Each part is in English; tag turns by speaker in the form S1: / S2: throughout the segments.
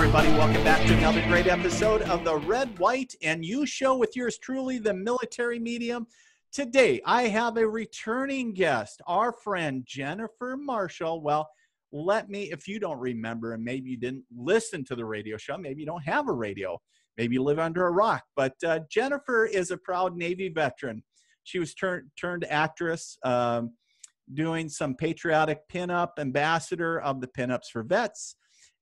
S1: everybody. Welcome back to another great episode of the Red, White, and You Show with yours truly, the military medium. Today, I have a returning guest, our friend Jennifer Marshall. Well, if you don't remember, and maybe you didn't listen to the radio show, maybe you don't have a radio, maybe you live under a rock, but Jennifer is a proud Navy veteran. She was turned actress, doing some patriotic pinup, ambassador of the Pinups for Vets,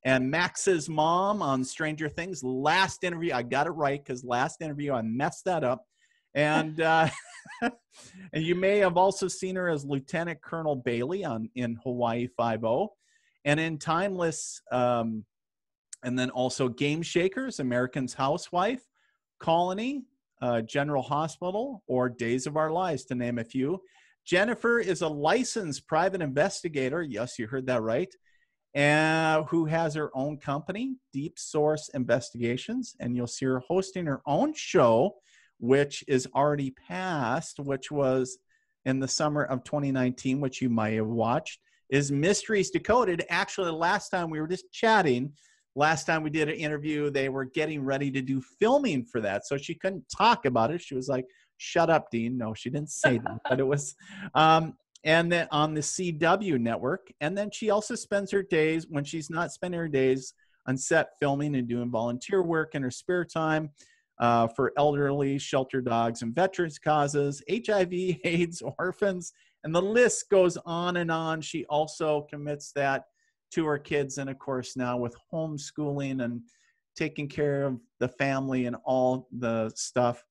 S1: and Max's mom on Stranger Things. Last interview, I got it right because last interview I messed that up. And and you may have also seen her as Lieutenant Colonel Bailey in Hawaii Five-0, and in Timeless, and then also Game Shakers, American's Housewife, Colony, General Hospital, or Days of Our Lives, to name a few. Jennifer is a licensed private investigator. Yes, you heard that right. And who has her own company, Deep Source Investigations, and you'll see her hosting her own show, which is already passed, which was in the summer of 2019, which you might have watched, is Mysteries Decoded. Actually, last time we were just chatting, last time we did an interview, they were getting ready to do filming for that, so she couldn't talk about it. She was like, "Shut up, Dean." No, she didn't say that, but it was... and then on the CW network. And then she also spends her days, when she's not spending her days on set filming and doing volunteer work in her spare time for elderly, shelter dogs, and veterans causes, HIV, AIDS, orphans, and the list goes on and on. She also commits that to her kids, and of course now with homeschooling and taking care of the family and all the stuff.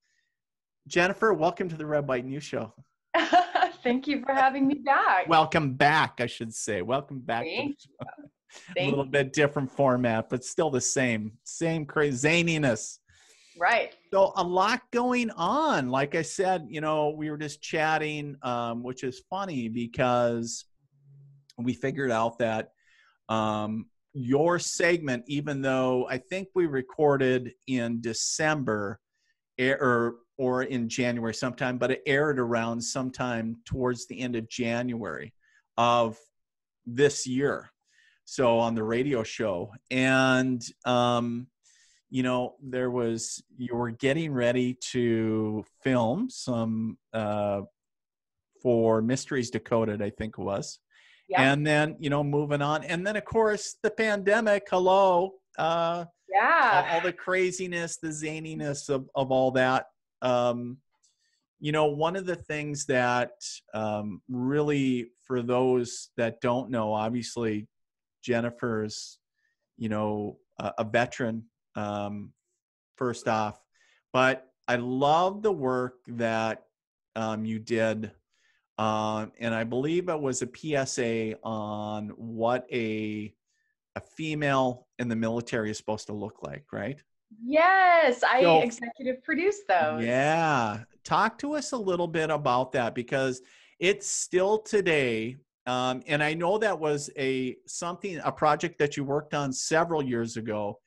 S1: Jennifer, welcome to the Red, White, and You Show.
S2: Thank you for having me back.
S1: Welcome back, I should say. Welcome back.
S2: Thank
S1: to a little bit different format, but still the same crazy zaniness.
S2: Right.
S1: So a lot going on. Like I said, we were just chatting, which is funny because we figured out that your segment, even though I think we recorded in December or in January sometime, but it aired around sometime towards the end of January of this year. So on the radio show. And, you were getting ready to film some for Mysteries Decoded, I think it was. Yeah. And then, moving on. And then, of course, the pandemic, hello.
S2: Yeah.
S1: All the craziness, the zaniness of all that. One of the things that really, for those that don't know, obviously Jennifer's, a veteran, first off, but I love the work that you did. And I believe it was a PSA on what a female in the military is supposed to look like, right?
S2: Yes, I executive produced those.
S1: Yeah. Talk to us a little bit about that, because it's still today, and I know that was a project that you worked on several years ago,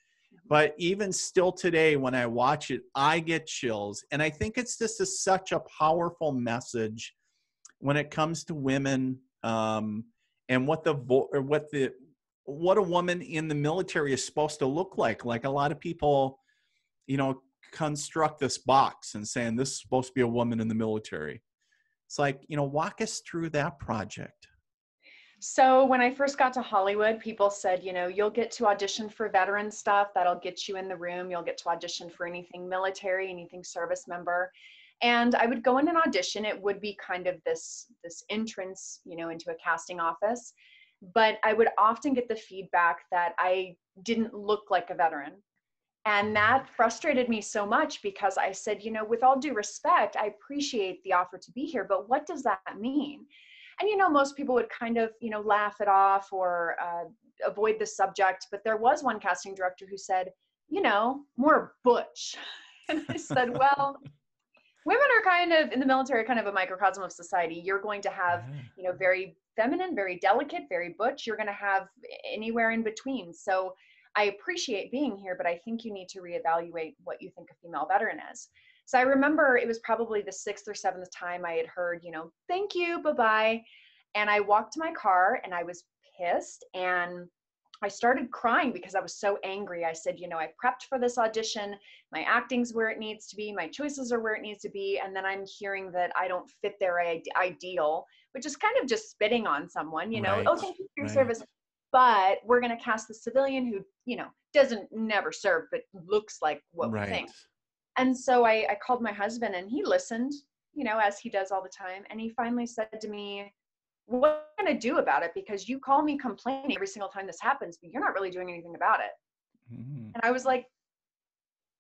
S1: but even still today, when I watch it, I get chills. And I think it's just such a powerful message when it comes to women, and what a woman in the military is supposed to look like. Like a lot of people, construct this box and saying this is supposed to be a woman in the military. It's like, walk us through that project.
S2: So when I first got to Hollywood, people said, you'll get to audition for veteran stuff. That'll get you in the room. You'll get to audition for anything military, anything service member. And I would go in and audition. It would be kind of this entrance, into a casting office. But I would often get the feedback that I didn't look like a veteran. And that frustrated me so much, because I said, with all due respect, I appreciate the offer to be here, but what does that mean? And, most people would kind of, laugh it off or avoid the subject. But there was one casting director who said, more butch. And I said, well, women are kind of, in the military, kind of a microcosm of society. You're going to have, very feminine, very delicate, very butch. You're going to have anywhere in between. So I appreciate being here, but I think you need to reevaluate what you think a female veteran is. So I remember it was probably the 6th or 7th time I had heard, thank you, bye-bye. And I walked to my car and I was pissed. And I started crying because I was so angry. I said, you know, I prepped for this audition. My acting's where it needs to be. My choices are where it needs to be. And then I'm hearing that I don't fit their ideal, which is kind of just spitting on someone, you know, oh,
S1: Right.
S2: thank you for your
S1: Right.
S2: service. But we're going to cast the civilian who, you know, doesn't never serve, but looks like what we
S1: Right.
S2: think. And so I called my husband and he listened, you know, as he does all the time. And he finally said to me, what am I going to do about it? Because you call me complaining every single time this happens, but you're not really doing anything about it.
S1: Mm.
S2: And I was like,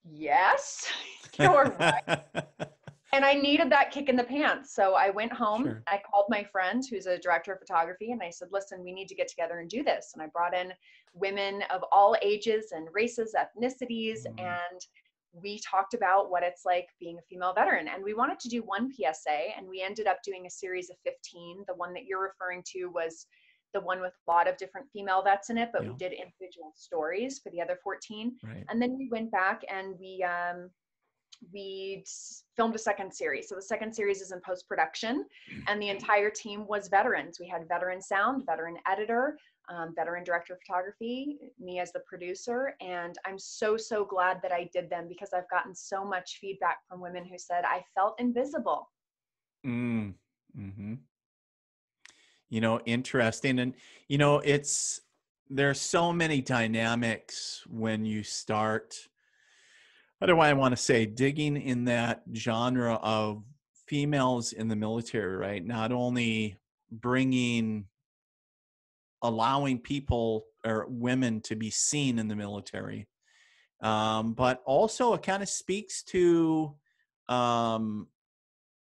S2: yes, you're right. And I needed that kick in the pants. So I went home,
S1: Sure.
S2: I called my friend who's a director of photography, and I said, listen, we need to get together and do this. And I brought in women of all ages and races, ethnicities,
S1: Mm.
S2: and we talked about what it's like being a female veteran. And we wanted to do one PSA, and we ended up doing a series of 15. The one that you're referring to was the one with a lot of different female vets in it, but we
S1: Yeah.
S2: did individual stories for the other 14.
S1: Right.
S2: And then we went back and we filmed a second series. So the second series is in post-production, and the entire team was veterans. We had veteran sound, veteran editor, veteran director of photography, me as the producer. And I'm so, so glad that I did them, because I've gotten so much feedback from women who said, I felt invisible.
S1: Mm. Mm-hmm. You know, interesting. And, you know, there's so many dynamics when you start, what do I want to say, digging in that genre of females in the military, right? Not only allowing people or women to be seen in the military, but also it kind of speaks to, um,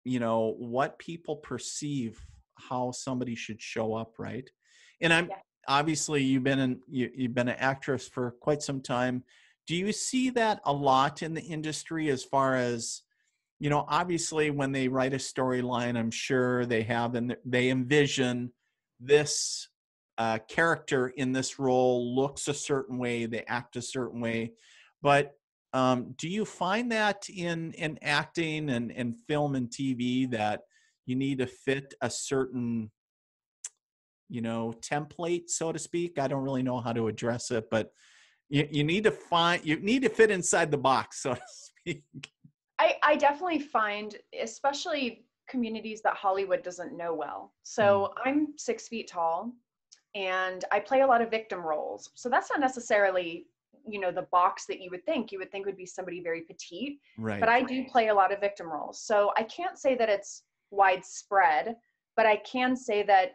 S1: you know, what people perceive how somebody should show up, right? And I'm
S2: Yeah.
S1: obviously you've been an actress for quite some time. Do you see that a lot in the industry, as far as, you know, obviously when they write a storyline, I'm sure they have, and they envision this character in this role looks a certain way, they act a certain way. But do you find that in acting and film and TV, that you need to fit a certain, you know, template, so to speak? I don't really know how to address it, but you need to fit inside the box, so to speak.
S2: I definitely find, especially communities that Hollywood doesn't know well.
S1: Mm,
S2: So I'm 6 feet tall, and I play a lot of victim roles. So that's not necessarily, you know, the box that you would think. You would think would be somebody very petite, but
S1: right.
S2: I do play a lot of victim roles. So I can't say that it's widespread, but I can say that,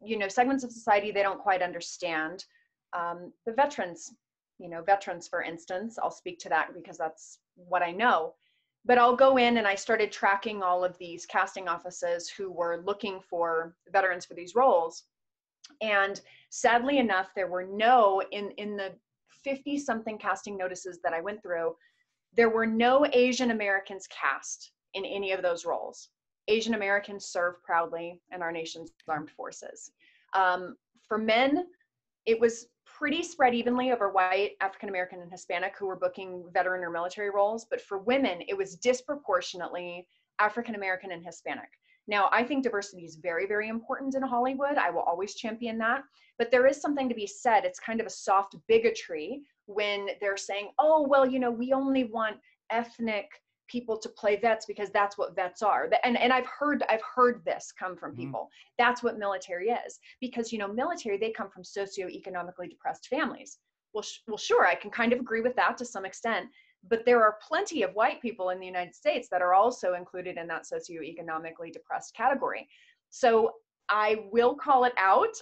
S2: you know, segments of society, they don't quite understand. The veterans, you know, veterans, for instance, I'll speak to that because that's what I know. But I'll go in and I started tracking all of these casting offices who were looking for veterans for these roles. And sadly enough, there were no, in the 50 something casting notices that I went through, there were no Asian Americans cast in any of those roles. Asian Americans serve proudly in our nation's armed forces. For men, it was pretty spread evenly over white, African American, and Hispanic who were booking veteran or military roles. But for women, it was disproportionately African American and Hispanic. Now, I think diversity is very, very important in Hollywood. I will always champion that. But there is something to be said. It's kind of a soft bigotry when they're saying, oh, well, you know, we only want ethnic people to play vets because that's what vets are. And I've heard this come from
S1: Mm,
S2: people. That's what military is. Because, you know, military, they come from socioeconomically depressed families. Well, sure, I can kind of agree with that to some extent. But there are plenty of white people in the United States that are also included in that socioeconomically depressed category. So I will call it out.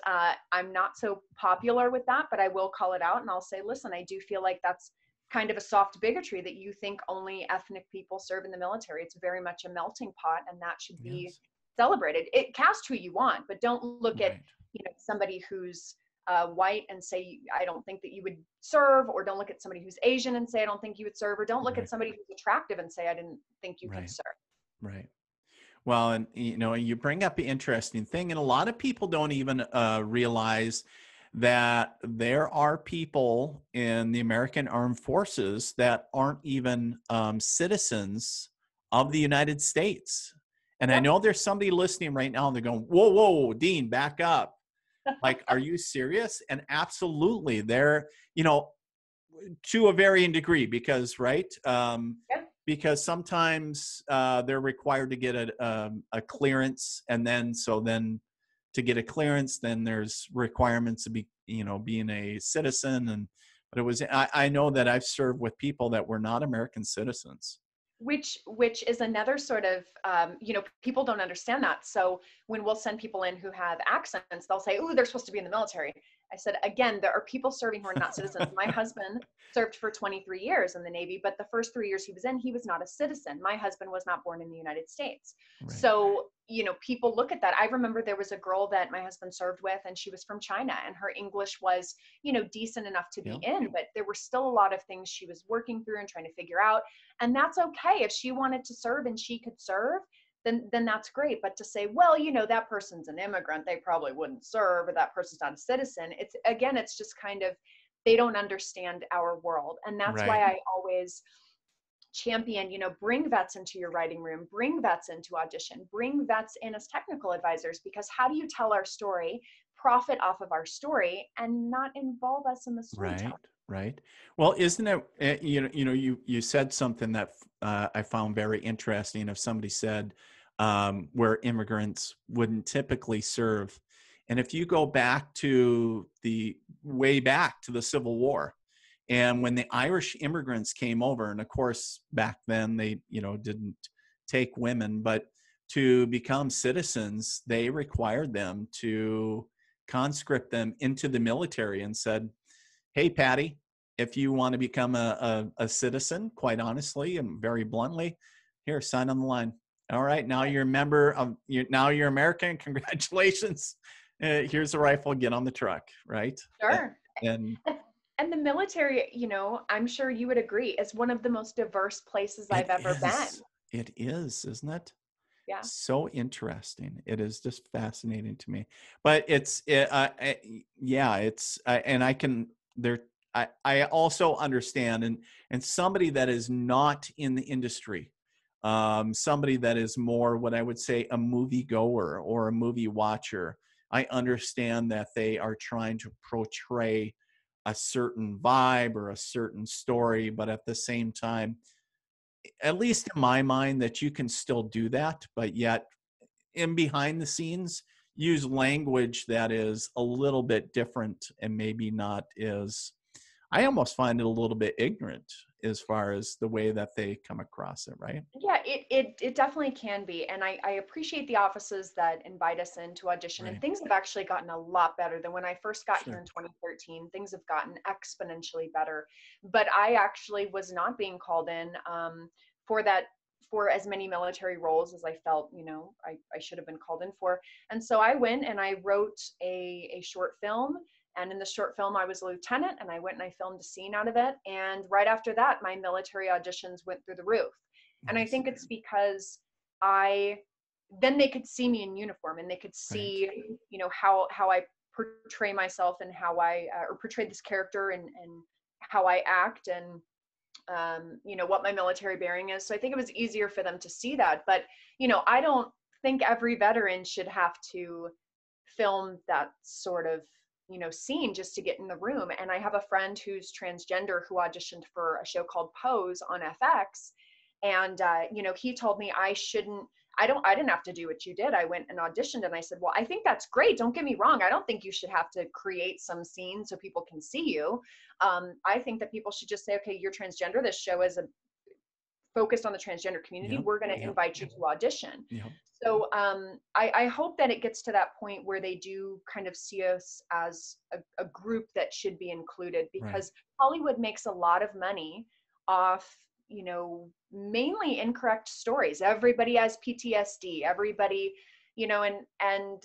S2: I'm not so popular with that, but I will call it out and I'll say, listen, I do feel like that's kind of a soft bigotry that you think only ethnic people serve in the military. It's very much a melting pot, and that should be
S1: yes.
S2: celebrated. It cast who you want, but don't look at,
S1: Right.
S2: you know, somebody who's white and say, I don't think that you would serve, or don't look at somebody who's Asian and say, I don't think you would serve, or don't look at
S1: Right.
S2: somebody who's attractive and say, I didn't think you could
S1: Right.
S2: serve.
S1: Right. Well, and you know, you bring up an interesting thing, and a lot of people don't even realize that there are people in the American Armed Forces that aren't even citizens of the United States. And I
S2: Yep.
S1: know there's somebody listening right now, and they're going, "Whoa, whoa, Dean, back up." Like, are you serious? And absolutely, they're, you know, to a varying degree, because right,
S2: Yep.
S1: because sometimes they're required to get a clearance, and then to get a clearance, then there's requirements to be, you know, being a citizen. And but it was, I know that I've served with people that were not American citizens.
S2: Which is another sort of, people don't understand that. So when we'll send people in who have accents, they'll say, oh, they're supposed to be in the military. I said, again, there are people serving who are not citizens. My husband served for 23 years in the Navy, but the first 3 years he was in, he was not a citizen. My husband was not born in the United States.
S1: Right.
S2: So, people look at that. I remember there was a girl that my husband served with, and she was from China, and her English was, decent enough to be
S1: Yeah.
S2: in, but there were still a lot of things she was working through and trying to figure out. And that's okay. If she wanted to serve and she could serve, then that's great. But to say, well, that person's an immigrant, they probably wouldn't serve, or that person's not a citizen, it's just kind of, they don't understand our world. And that's why
S1: Right.
S2: I always champion, bring vets into your writing room, bring vets into audition, bring vets in as technical advisors, because how do you tell our story, profit off of our story, and not involve us in the
S1: Right,
S2: storytelling?
S1: right. Well, isn't it, you said something that I found very interesting. If somebody said where immigrants wouldn't typically serve, and if you go back to the way back to the Civil War, and when the Irish immigrants came over, and of course back then they, didn't take women, but to become citizens, they required them to conscript them into the military and said, hey, Patty, if you want to become a citizen, quite honestly and very bluntly, here, sign on the line. All right, now you're a member of, now you're American. Congratulations. Here's a rifle. Get on the truck, right?
S2: Sure.
S1: And
S2: And the military, I'm sure you would agree, is one of the most diverse places
S1: it
S2: I've ever been.
S1: is. It is, isn't it?
S2: Yeah.
S1: So interesting. It is just fascinating to me. But yeah, and I can there. I also understand, and somebody that is not in the industry, somebody that is more what I would say a movie goer or a movie watcher. I understand that they are trying to portray a certain vibe or a certain story, but at the same time, at least in my mind, that you can still do that, but yet in behind the scenes, use language that is a little bit different and maybe not as, I almost find it a little bit ignorant as far as the way that they come across it, right?
S2: Yeah, it definitely can be. And I appreciate the offices that invite us in to audition. And
S1: Right.
S2: things have actually gotten a lot better than when I first got here
S1: Sure.
S2: in 2013. Things have gotten exponentially better. But I actually was not being called in for that, for as many military roles as I felt, I should have been called in for. And so I went and I wrote a short film. And in the short film, I was a lieutenant, and I went and I filmed a scene out of it. And right after that, my military auditions went through the roof. And I
S1: Nice.
S2: think it's because I, then they could see me in uniform, and they could
S1: Right.
S2: see, how I portray myself, and how I, or portray this character, and how I act, and, what my military bearing is. So I think it was easier for them to see that. But, I don't think every veteran should have to film that sort of, scene just to get in the room. And I have a friend who's transgender who auditioned for a show called Pose on FX. And, he told me I didn't have to do what you did. I went and auditioned, and I said, well, I think that's great. Don't get me wrong. I don't think you should have to create some scene so people can see you. I think that people should just say, okay, you're transgender. This show is focused on the transgender community.
S1: Yep.
S2: We're going to
S1: Yep.
S2: invite you to audition.
S1: Yep.
S2: So I hope that it gets to that point where they do kind of see us as a group that should be included,
S1: Right.
S2: because Hollywood makes a lot of money off, mainly incorrect stories. Everybody has PTSD. Everybody, and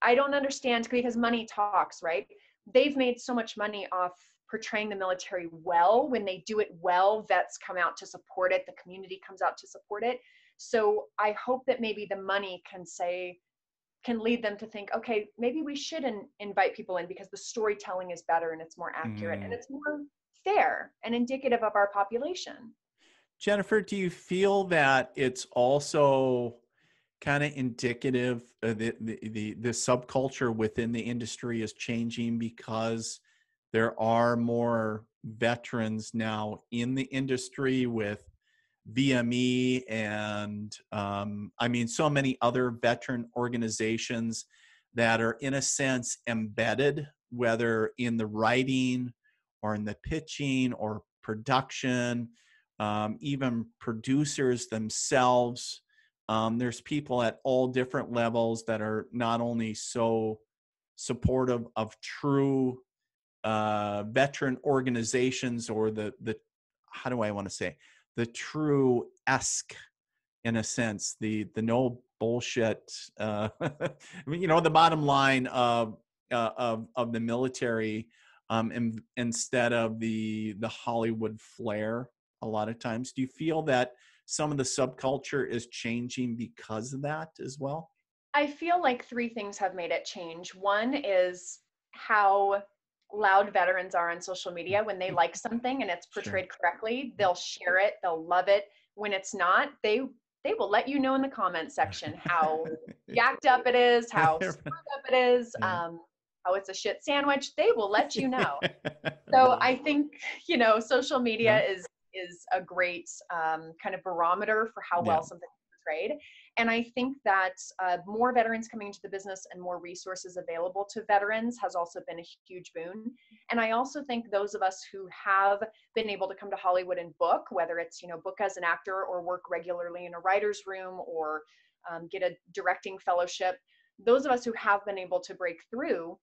S2: I don't understand, because money talks, right? They've made so much money off portraying the military well. When they do it well, vets come out to support it. The community comes out to support it. So I hope that maybe the money can lead them to think, okay, maybe we shouldn't invite people in, because the storytelling is better, and it's more accurate, and
S1: Mm.
S2: it's more fair and indicative of our population.
S1: Jennifer, do you feel that it's also kind of indicative the subculture within the industry is changing because there are more veterans now in the industry with VME and I mean so many other veteran organizations that are in a sense embedded, whether in the writing or in the pitching or production, even producers themselves. There's people at all different levels that are not only so supportive of true veteran organizations or the how do I want to say the true esque in a sense the no bullshit I mean, you know, the bottom line of the military instead of the Hollywood flair a lot of times. Do you feel that some of the subculture is changing because of that as well?
S2: I feel like three things have made it change. One is how loud veterans are on social media. When they like something and it's
S1: Sure.
S2: portrayed correctly, they'll share it, they'll love it. When it's not, they will let you know in the comment section how jacked up it is, how screwed up it is,
S1: Yeah.
S2: how it's a shit sandwich. They will let you know. So I think, you know, social media
S1: Yeah.
S2: is a great kind of barometer for how
S1: Yeah.
S2: well something is portrayed. And I think that more veterans coming into the business and more resources available to veterans has also been a huge boon. And I also think those of us who have been able to come to Hollywood and book, whether it's, you know, book as an actor or work regularly in a writer's room or get a directing fellowship, those of us who have been able to break through,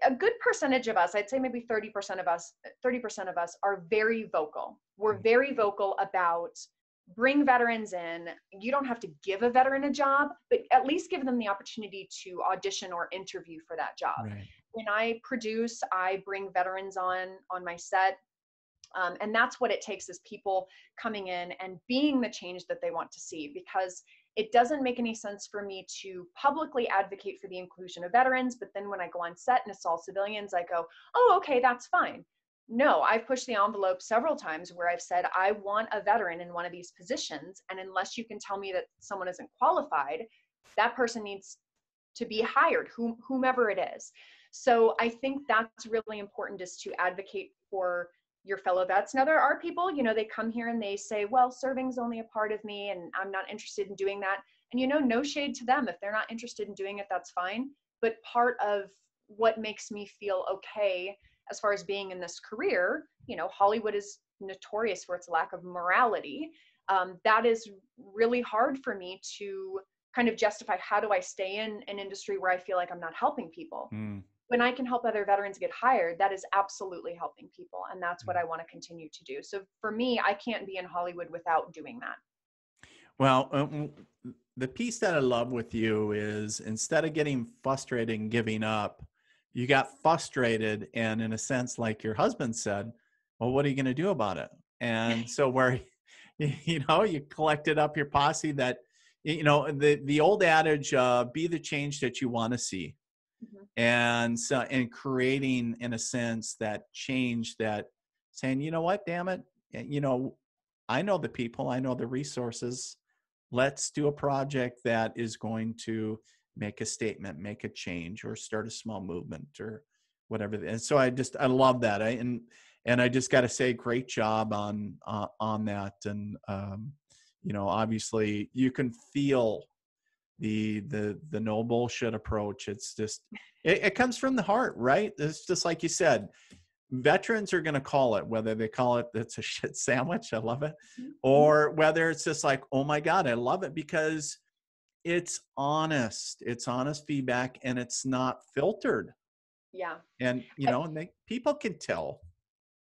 S2: a good percentage of us, I'd say maybe 30% of us, 30% of us are very vocal. We're very vocal about bring veterans in. You don't have to give a veteran a job, but at least give them the opportunity to audition or interview for that job.
S1: Right.
S2: When I produce, I bring veterans on my set. And that's what it takes, is people coming in and being the change that they want to see, because it doesn't make any sense for me to publicly advocate for the inclusion of veterans, but then when I go on set and it's all civilians, I go, oh, okay, that's fine. No, I've pushed the envelope several times where I've said, I want a veteran in one of these positions. And unless you can tell me that someone isn't qualified, that person needs to be hired, whomever it is. So I think that's really important, is to advocate for your fellow vets. Now, there are people, you know, they come here and they say, well, serving's only a part of me and I'm not interested in doing that. And, you know, no shade to them. If they're not interested in doing it, that's fine. But part of what makes me feel okay as far as being in this career, you know, Hollywood is notorious for its lack of morality. That is really hard for me to kind of justify. How do I stay in an industry where I feel like I'm not helping people?
S1: Mm.
S2: When I can help other veterans get hired, that is absolutely helping people. And that's what I want to continue to do. So for me, I can't be in Hollywood without doing that.
S1: Well, the piece that I love with you is instead of getting frustrated and giving up, you got frustrated. And in a sense, like your husband said, well, what are you going to do about it? And so where, you know, you collected up your posse that, you know, the old adage, be the change that you want to see.
S2: Mhm.
S1: And so, and creating in a sense that change, that saying, you know what, damn it, you know, I know the people, I know the resources. Let's do a project that is going to make a statement, make a change, or start a small movement or whatever. And so I love that. And I just got to say, great job on that. And you know, obviously you can feel the no bullshit approach. It's just it comes from the heart, right? It's just like you said, veterans are going to call it, whether they call it it's a shit sandwich, I love it,
S2: Mhm.
S1: or whether it's just like, oh my god, I love it, because it's honest feedback and it's not filtered.
S2: Yeah.
S1: And you know, and people can tell.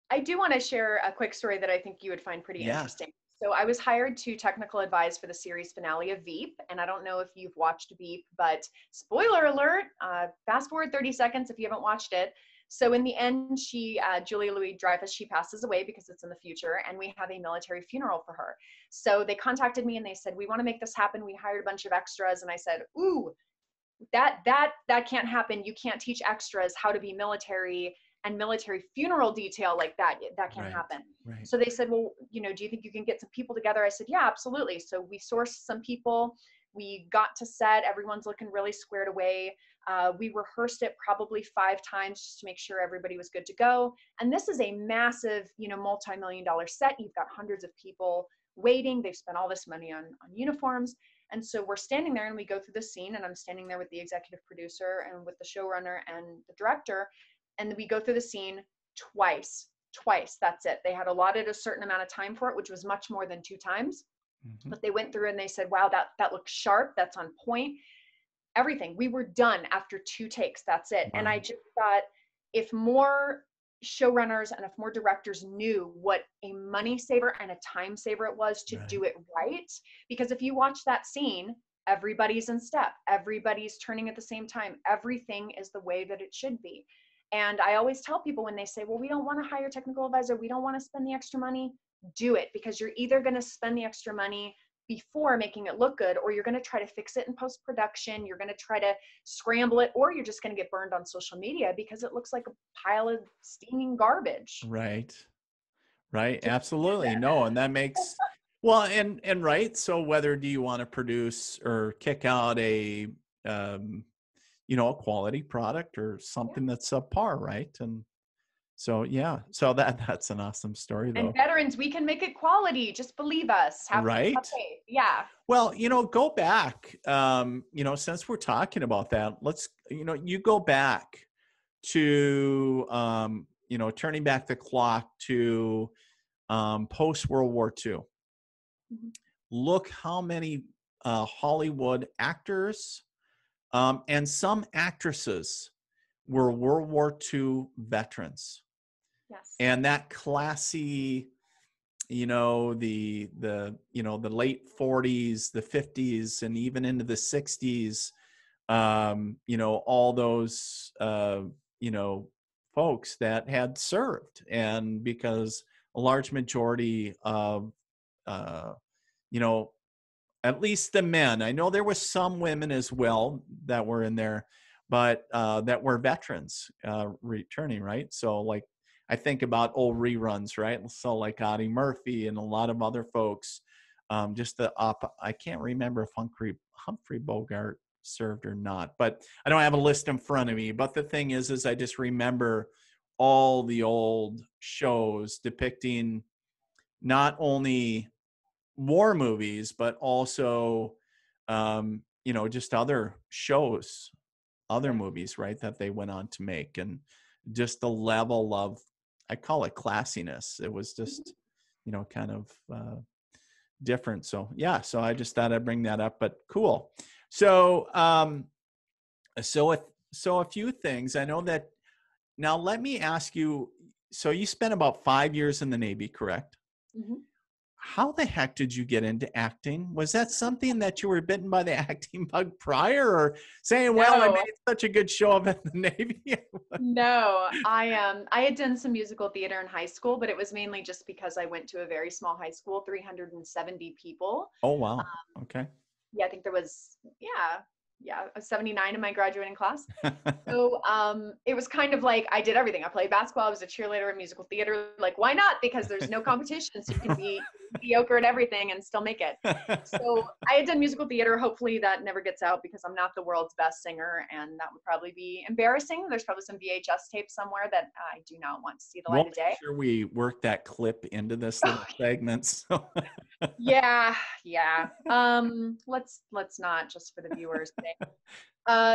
S2: I do want to share a quick story that I think you would find pretty
S1: Yeah.
S2: interesting. So I was hired to technical advise for the series finale of Veep, and I don't know if you've watched Veep, but spoiler alert, fast forward 30 seconds if you haven't watched it. So in the end, Julia Louis-Dreyfus, she passes away because it's in the future, and we have a military funeral for her. So they contacted me and they said, we want to make this happen. We hired a bunch of extras, and I said, ooh, that can't happen. You can't teach extras how to be military and military funeral detail like that. That can't
S1: Right.
S2: happen.
S1: Right.
S2: So they said, well, you know, do you think you can get some people together? I said, yeah, absolutely. So we sourced some people. We got to set, everyone's looking really squared away. We rehearsed it probably 5 times just to make sure everybody was good to go. And this is a massive, multi-million-dollar set. You've got hundreds of people waiting. They've spent all this money on uniforms. And so we're standing there and we go through the scene, and I'm standing there with the executive producer and with the showrunner and the director. And we go through the scene twice. That's it. They had allotted a certain amount of time for it, which was much more than 2 times.
S1: Mm-hmm.
S2: But they went through and they said, wow, that looks sharp. That's on point. Everything. We were done after 2 takes. That's it. Wow. And I just thought, if more showrunners and if more directors knew what a money saver and a time saver it was to do it right, because if you watch that scene, everybody's in step, everybody's turning at the same time, everything is the way that it should be. And I always tell people when they say, well, we don't want to hire a technical advisor, we don't want to spend the extra money, do it, because you're either going to spend the extra money before making it look good, or you're going to try to fix it in post-production, you're going to try to scramble it, or you're just going to get burned on social media because it looks like a pile of steaming garbage.
S1: Right. Absolutely. No. And that makes, well, and right. So whether do you want to produce or kick out a, a quality product or something that's subpar, right? And so, so that's an awesome story, though.
S2: And veterans, we can make it quality. Just believe us.
S1: Right.
S2: Okay. Yeah.
S1: Well, go back, since we're talking about that, let's, you go back to, turning back the clock to post World War II. Mm-hmm. Look how many Hollywood actors and some actresses were World War II veterans.
S2: Yes.
S1: And that classy, the late 40s, the 50s, and even into the 60s, all those, folks that had served. And because a large majority of, at least the men, I know there was some women as well that were in there, but that were veterans returning, right? So like, I think about old reruns, right? So like Audie Murphy and a lot of other folks, I can't remember if Humphrey Bogart served or not, but I don't have a list in front of me. But the thing is I just remember all the old shows depicting not only war movies, but also, just other shows, other movies, right, that they went on to make. And just the level of, I call it classiness. It was just, kind of different. So, so I just thought I'd bring that up, but cool. So, so a few things. I know that, now let me ask you, so you spent about 5 years in the Navy, correct? Mm-hmm. How the heck did you get into acting? Was that something that you were bitten by the acting bug prior, or saying, well, I made such a good show of it in the Navy?
S2: No, I had done some musical theater in high school, but it was mainly just because I went to a very small high school, 370 people.
S1: Oh, wow. Okay.
S2: Yeah, I think there was, 79 in my graduating class. So it was kind of like I did everything. I played basketball. I was a cheerleader in musical theater. Like, why not? Because there's no competition. So you can be mediocre at everything and still make it. So I had done musical theater. Hopefully that never gets out, because I'm not the world's best singer, and that would probably be embarrassing. There's probably some VHS tape somewhere that I do not want to see the light of day.
S1: Make sure we work that clip into this little segment. So.
S2: Yeah. Let's not, just for the viewers today.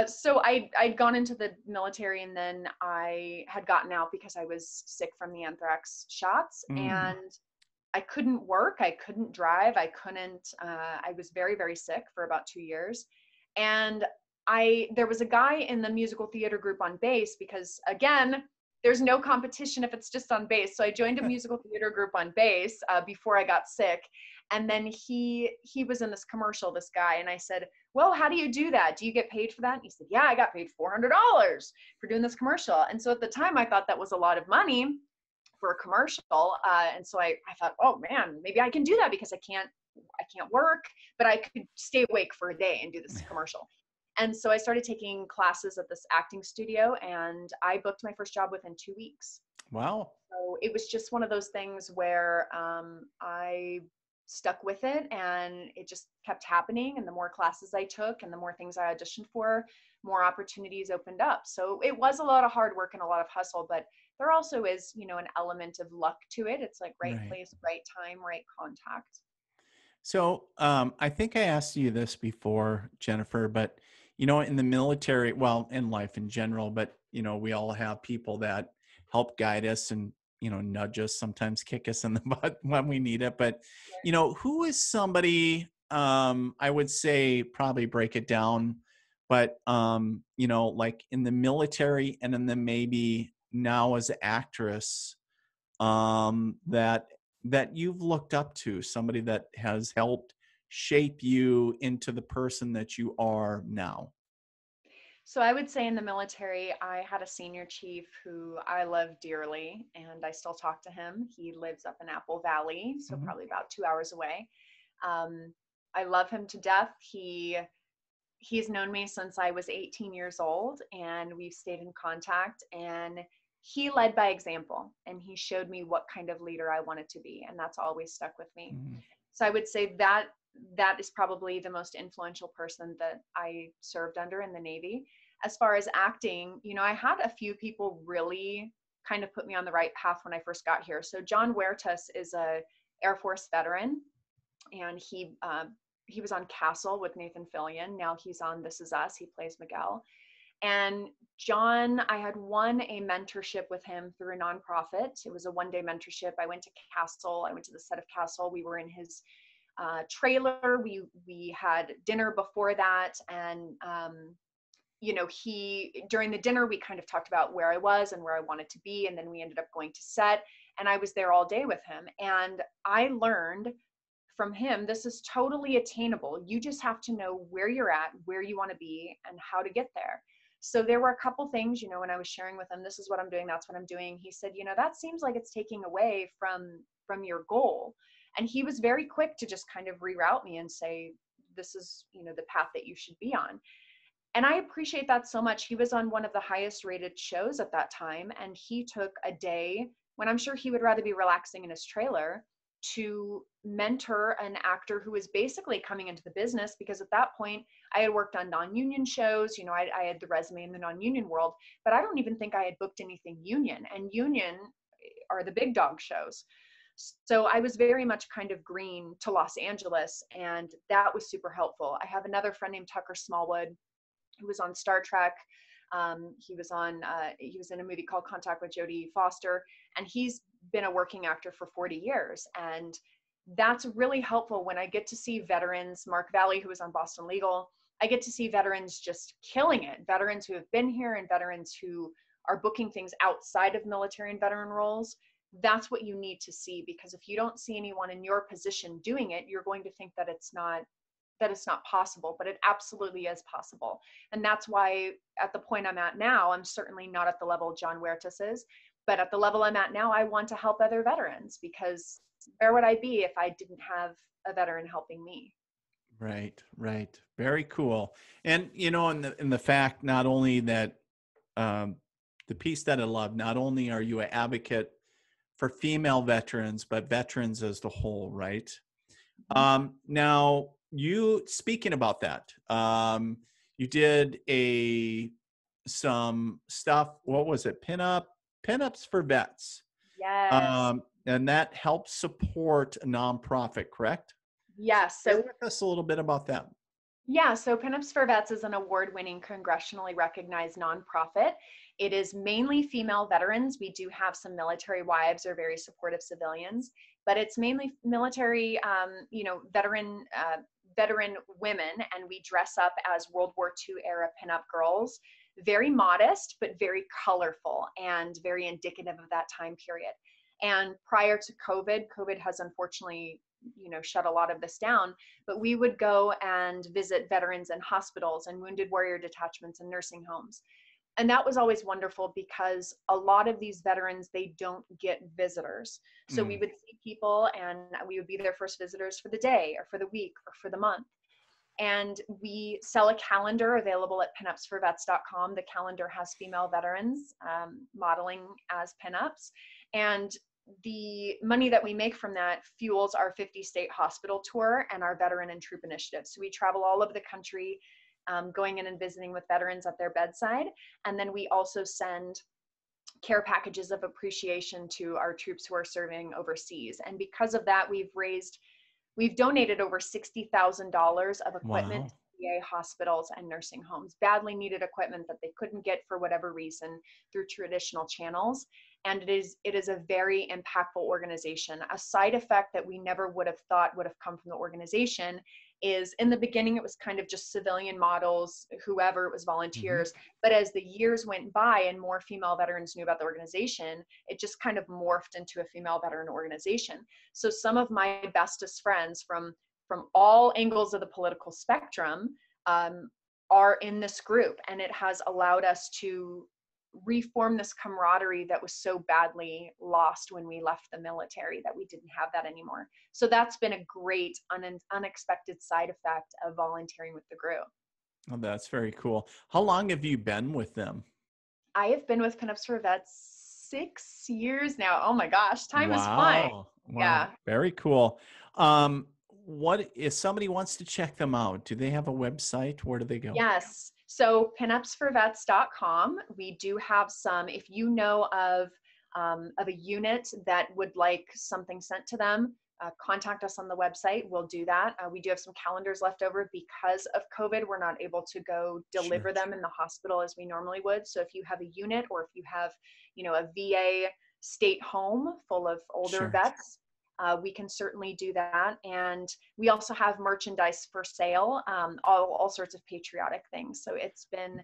S2: So I'd gone into the military, and then I had gotten out because I was sick from the anthrax shots, and I couldn't work. I couldn't drive. I was very, very sick for about 2 years. And there was a guy in the musical theater group on base, because again, there's no competition if it's just on base. So I joined a musical theater group on base before I got sick. And then he was in this commercial, this guy. And I said, well, how do you do that? Do you get paid for that? And he said, yeah, I got paid $400 for doing this commercial. And so at the time I thought that was a lot of money for a commercial. And so I thought, oh man, maybe I can do that, because I can't work, but I could stay awake for a day and do this commercial. And so I started taking classes at this acting studio, and I booked my first job within 2 weeks.
S1: Wow.
S2: So it was just one of those things where I stuck with it, and it just kept happening. And the more classes I took and the more things I auditioned for, more opportunities opened up. So it was a lot of hard work and a lot of hustle, but there also is, an element of luck to it. It's like right
S1: Right.
S2: place, right time, right contact.
S1: So I think I asked you this before, Jennifer, but in the military, well, in life in general, but we all have people that help guide us and nudge us, sometimes kick us in the butt when we need it. But who is somebody? I would say probably break it down, but like in the military and then maybe now as an actress, that you've looked up to, somebody that has helped shape you into the person that you are now?
S2: So I would say in the military, I had a senior chief who I love dearly, and I still talk to him. He lives up in Apple Valley, so
S1: Mhm.
S2: probably about 2 hours away. I love him to death. He's known me since I was 18 years old, and we've stayed in contact. And he led by example, and he showed me what kind of leader I wanted to be, and that's always stuck with me.
S1: Mhm.
S2: So I would say that is probably the most influential person that I served under in the Navy. As far as acting, I had a few people really kind of put me on the right path when I first got here. So John Huertas is a Air Force veteran, and he was on Castle with Nathan Fillion. Now he's on This Is Us. He plays Miguel. And John, I had won a mentorship with him through a nonprofit. It was a one-day mentorship. I went to Castle. I went to the set of Castle. We were in his trailer. We had dinner before that, and he during the dinner we kind of talked about where I was and where I wanted to be, and then we ended up going to set, and I was there all day with him, and I learned from him, this is totally attainable. You just have to know where you're at, where you want to be, and how to get there. So there were a couple things, when I was sharing with him, this is what I'm doing, that's what I'm doing. He said, that seems like it's taking away from your goal. And he was very quick to just kind of reroute me and say, this is, the path that you should be on. And I appreciate that so much. He was on one of the highest rated shows at that time, and he took a day when I'm sure he would rather be relaxing in his trailer to mentor an actor who was basically coming into the business, because at that point I had worked on non-union shows. I had the resume in the non-union world, but I don't even think I had booked anything union, and union are the big dog shows. So I was very much kind of green to Los Angeles, and that was super helpful. I have another friend named Tucker Smallwood who was on Star Trek. He was in a movie called Contact with Jodie Foster, and he's been a working actor for 40 years. And that's really helpful when I get to see veterans, Mark Valley, who was on Boston Legal. I get to see veterans just killing it, veterans who have been here and veterans who are booking things outside of military and veteran roles. That's what you need to see, because if you don't see anyone in your position doing it, you're going to think that it's not possible, but it absolutely is possible. And that's why at the point I'm at now, I'm certainly not at the level John Huertas is, but at the level I'm at now, I want to help other veterans, because where would I be if I didn't have a veteran helping me?
S1: Right, right. Very cool. And in the fact, not only that, um, the piece that I love, not only are you an advocate for female veterans, but veterans as the whole, right?
S2: Mhm.
S1: Now, you speaking about that, you did some stuff. What was it? Pinups for vets,
S2: Yes.
S1: and that helps support a nonprofit, correct? So
S2: Yes.
S1: share
S2: So
S1: with us a little bit about that.
S2: yeah, so Pinups for Vets is an award-winning, congressionally recognized nonprofit. It is mainly female veterans. We do have some military wives or very supportive civilians, but it's mainly military, veteran women, and we dress up as World War II era pinup girls. Very modest, but very colorful and very indicative of that time period. And prior to COVID has unfortunately, shut a lot of this down, but we would go and visit veterans in hospitals and wounded warrior detachments and nursing homes. And that was always wonderful, because a lot of these veterans, they don't get visitors. So we
S1: Mm,
S2: would see people and we would be their first visitors for the day or for the week or for the month. And we sell a calendar available at pinupsforvets.com. The calendar has female veterans modeling as pinups. And the money that we make from that fuels our 50-state hospital tour and our veteran and troop initiative. So we travel all over the country, going in and visiting with veterans at their bedside. And then we also send care packages of appreciation to our troops who are serving overseas. And because of that, we've donated over $60,000 of equipment
S1: Wow.
S2: to VA hospitals and nursing homes, badly needed equipment that they couldn't get for whatever reason through traditional channels. And it is a very impactful organization. A side effect that we never would have thought would have come from the organization is, in the beginning, it was kind of just civilian models, whoever, it was volunteers. But as the years went by and more female veterans knew about the organization, it just kind of morphed into a female veteran organization. So some of my bestest friends from all angles of the political spectrum are in this group, and it has allowed us to reform this camaraderie that was so badly lost when we left the military, that we didn't have that anymore. So that's been a great unexpected side effect of volunteering with the group.
S1: Oh, that's very cool. How long have you been with them?
S2: I have been with Pinups for Vets 6 years now. Oh my gosh, time is flying.
S1: Wow. Wow.
S2: Yeah.
S1: Very cool. What if somebody wants to check them out? Do they have a website? Where do they go?
S2: Yes. So pinupsforvets.com. We do have some, if you know of a unit that would like something sent to them, contact us on the website. We'll do that. We do have some calendars left over because of COVID. We're not able to go deliver them in the hospital as we normally would. So if you have a unit, or if you have, a VA state home full of older vets, we can certainly do that. And we also have merchandise for sale, all sorts of patriotic things. So it's been,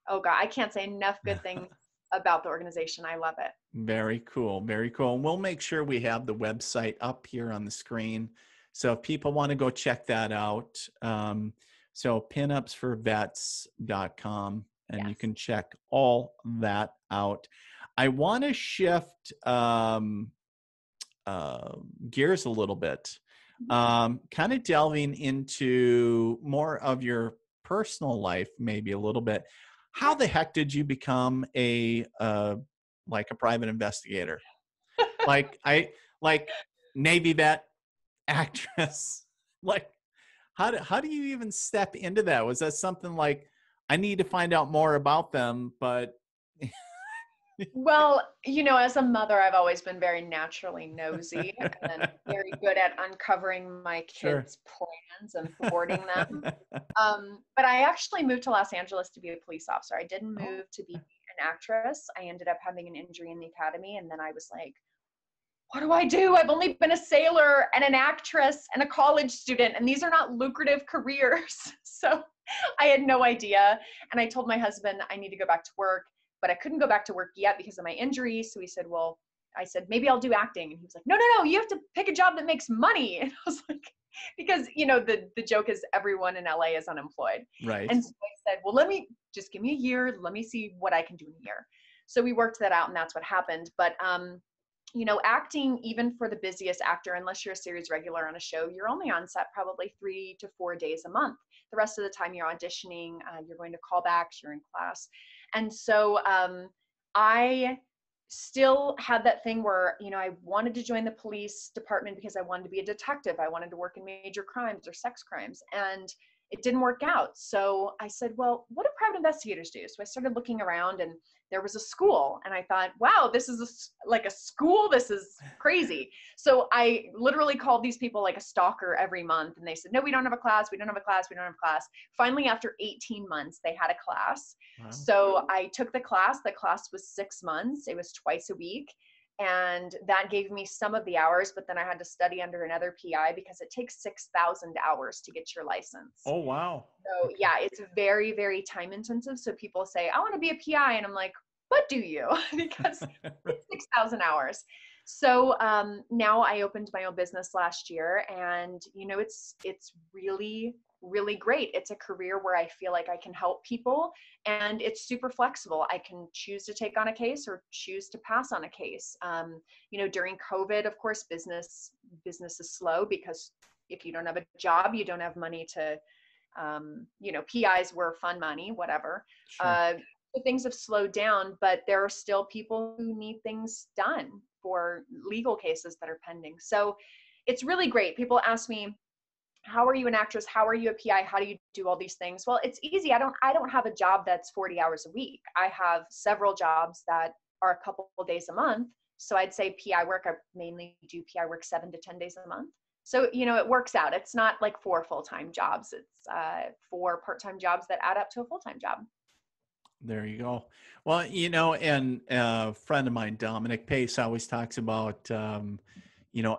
S2: oh God, I can't say enough good things about the organization. I love it.
S1: Very cool. Very cool. And we'll make sure we have the website up here on the screen. So if people want to go check that out, so pinupsforvets.com, and you can check all that out. I want to shift gears a little bit, kind of delving into more of your personal life, maybe a little bit. How the heck did you become a private investigator? like Navy vet, actress? Like, how do you even step into that? Was that something like, I need to find out more about them, but
S2: well, as a mother, I've always been very naturally nosy and very good at uncovering my kids' plans and thwarting them. But I actually moved to Los Angeles to be a police officer. I didn't move to be an actress. I ended up having an injury in the academy, and then I was like, what do I do? I've only been a sailor and an actress and a college student, and these are not lucrative careers. So I had no idea. And I told my husband I need to go back to work, but I couldn't go back to work yet because of my injury. So he said, well, I said, maybe I'll do acting. And he was like, no, you have to pick a job that makes money. And I was like, because, the joke is everyone in LA is unemployed.
S1: Right.
S2: And so I said, well, let me just give me a year. Let me see what I can do in a year. So we worked that out, and that's what happened. But, acting, even for the busiest actor, unless you're a series regular on a show, you're only on set probably 3 to 4 days a month. The rest of the time you're auditioning, you're going to callbacks, you're in class. And so I still had that thing where, I wanted to join the police department because I wanted to be a detective. I wanted to work in major crimes or sex crimes, and it didn't work out. So I said, well, what do private investigators do? So I started looking around, and there was a school, and I thought, wow, this is like a school. This is crazy. So I literally called these people like a stalker every month, and they said, no, we don't have a class. We don't have a class. We don't have a class. Finally, after 18 months, they had a class. Wow. So I took the class. The class was 6 months. It was twice a week. And that gave me some of the hours, but then I had to study under another PI because it takes 6,000 hours to get your license.
S1: Oh, wow.
S2: So yeah, it's very, very time intensive. So people say, I want to be a PI. And I'm like, what do you? Because it's 6,000 hours. So now I opened my own business last year, and it's really, really great. It's a career where I feel like I can help people, and it's super flexible. I can choose to take on a case or choose to pass on a case. During COVID, of course, business is slow because if you don't have a job, you don't have money to, PIs were fun money, whatever.
S1: Sure.
S2: So things have slowed down, but there are still people who need things done for legal cases that are pending. So it's really great. People ask me, how are you an actress? How are you a PI? How do you do all these things? Well, it's easy. I don't have a job that's 40 hours a week. I have several jobs that are a couple of days a month. So I'd say PI work, I mainly do PI work 7 to 10 days a month. So, it works out. It's not like 4 full-time jobs. It's 4 part-time jobs that add up to a full-time job.
S1: There you go. Well, and a friend of mine, Dominic Pace, always talks about,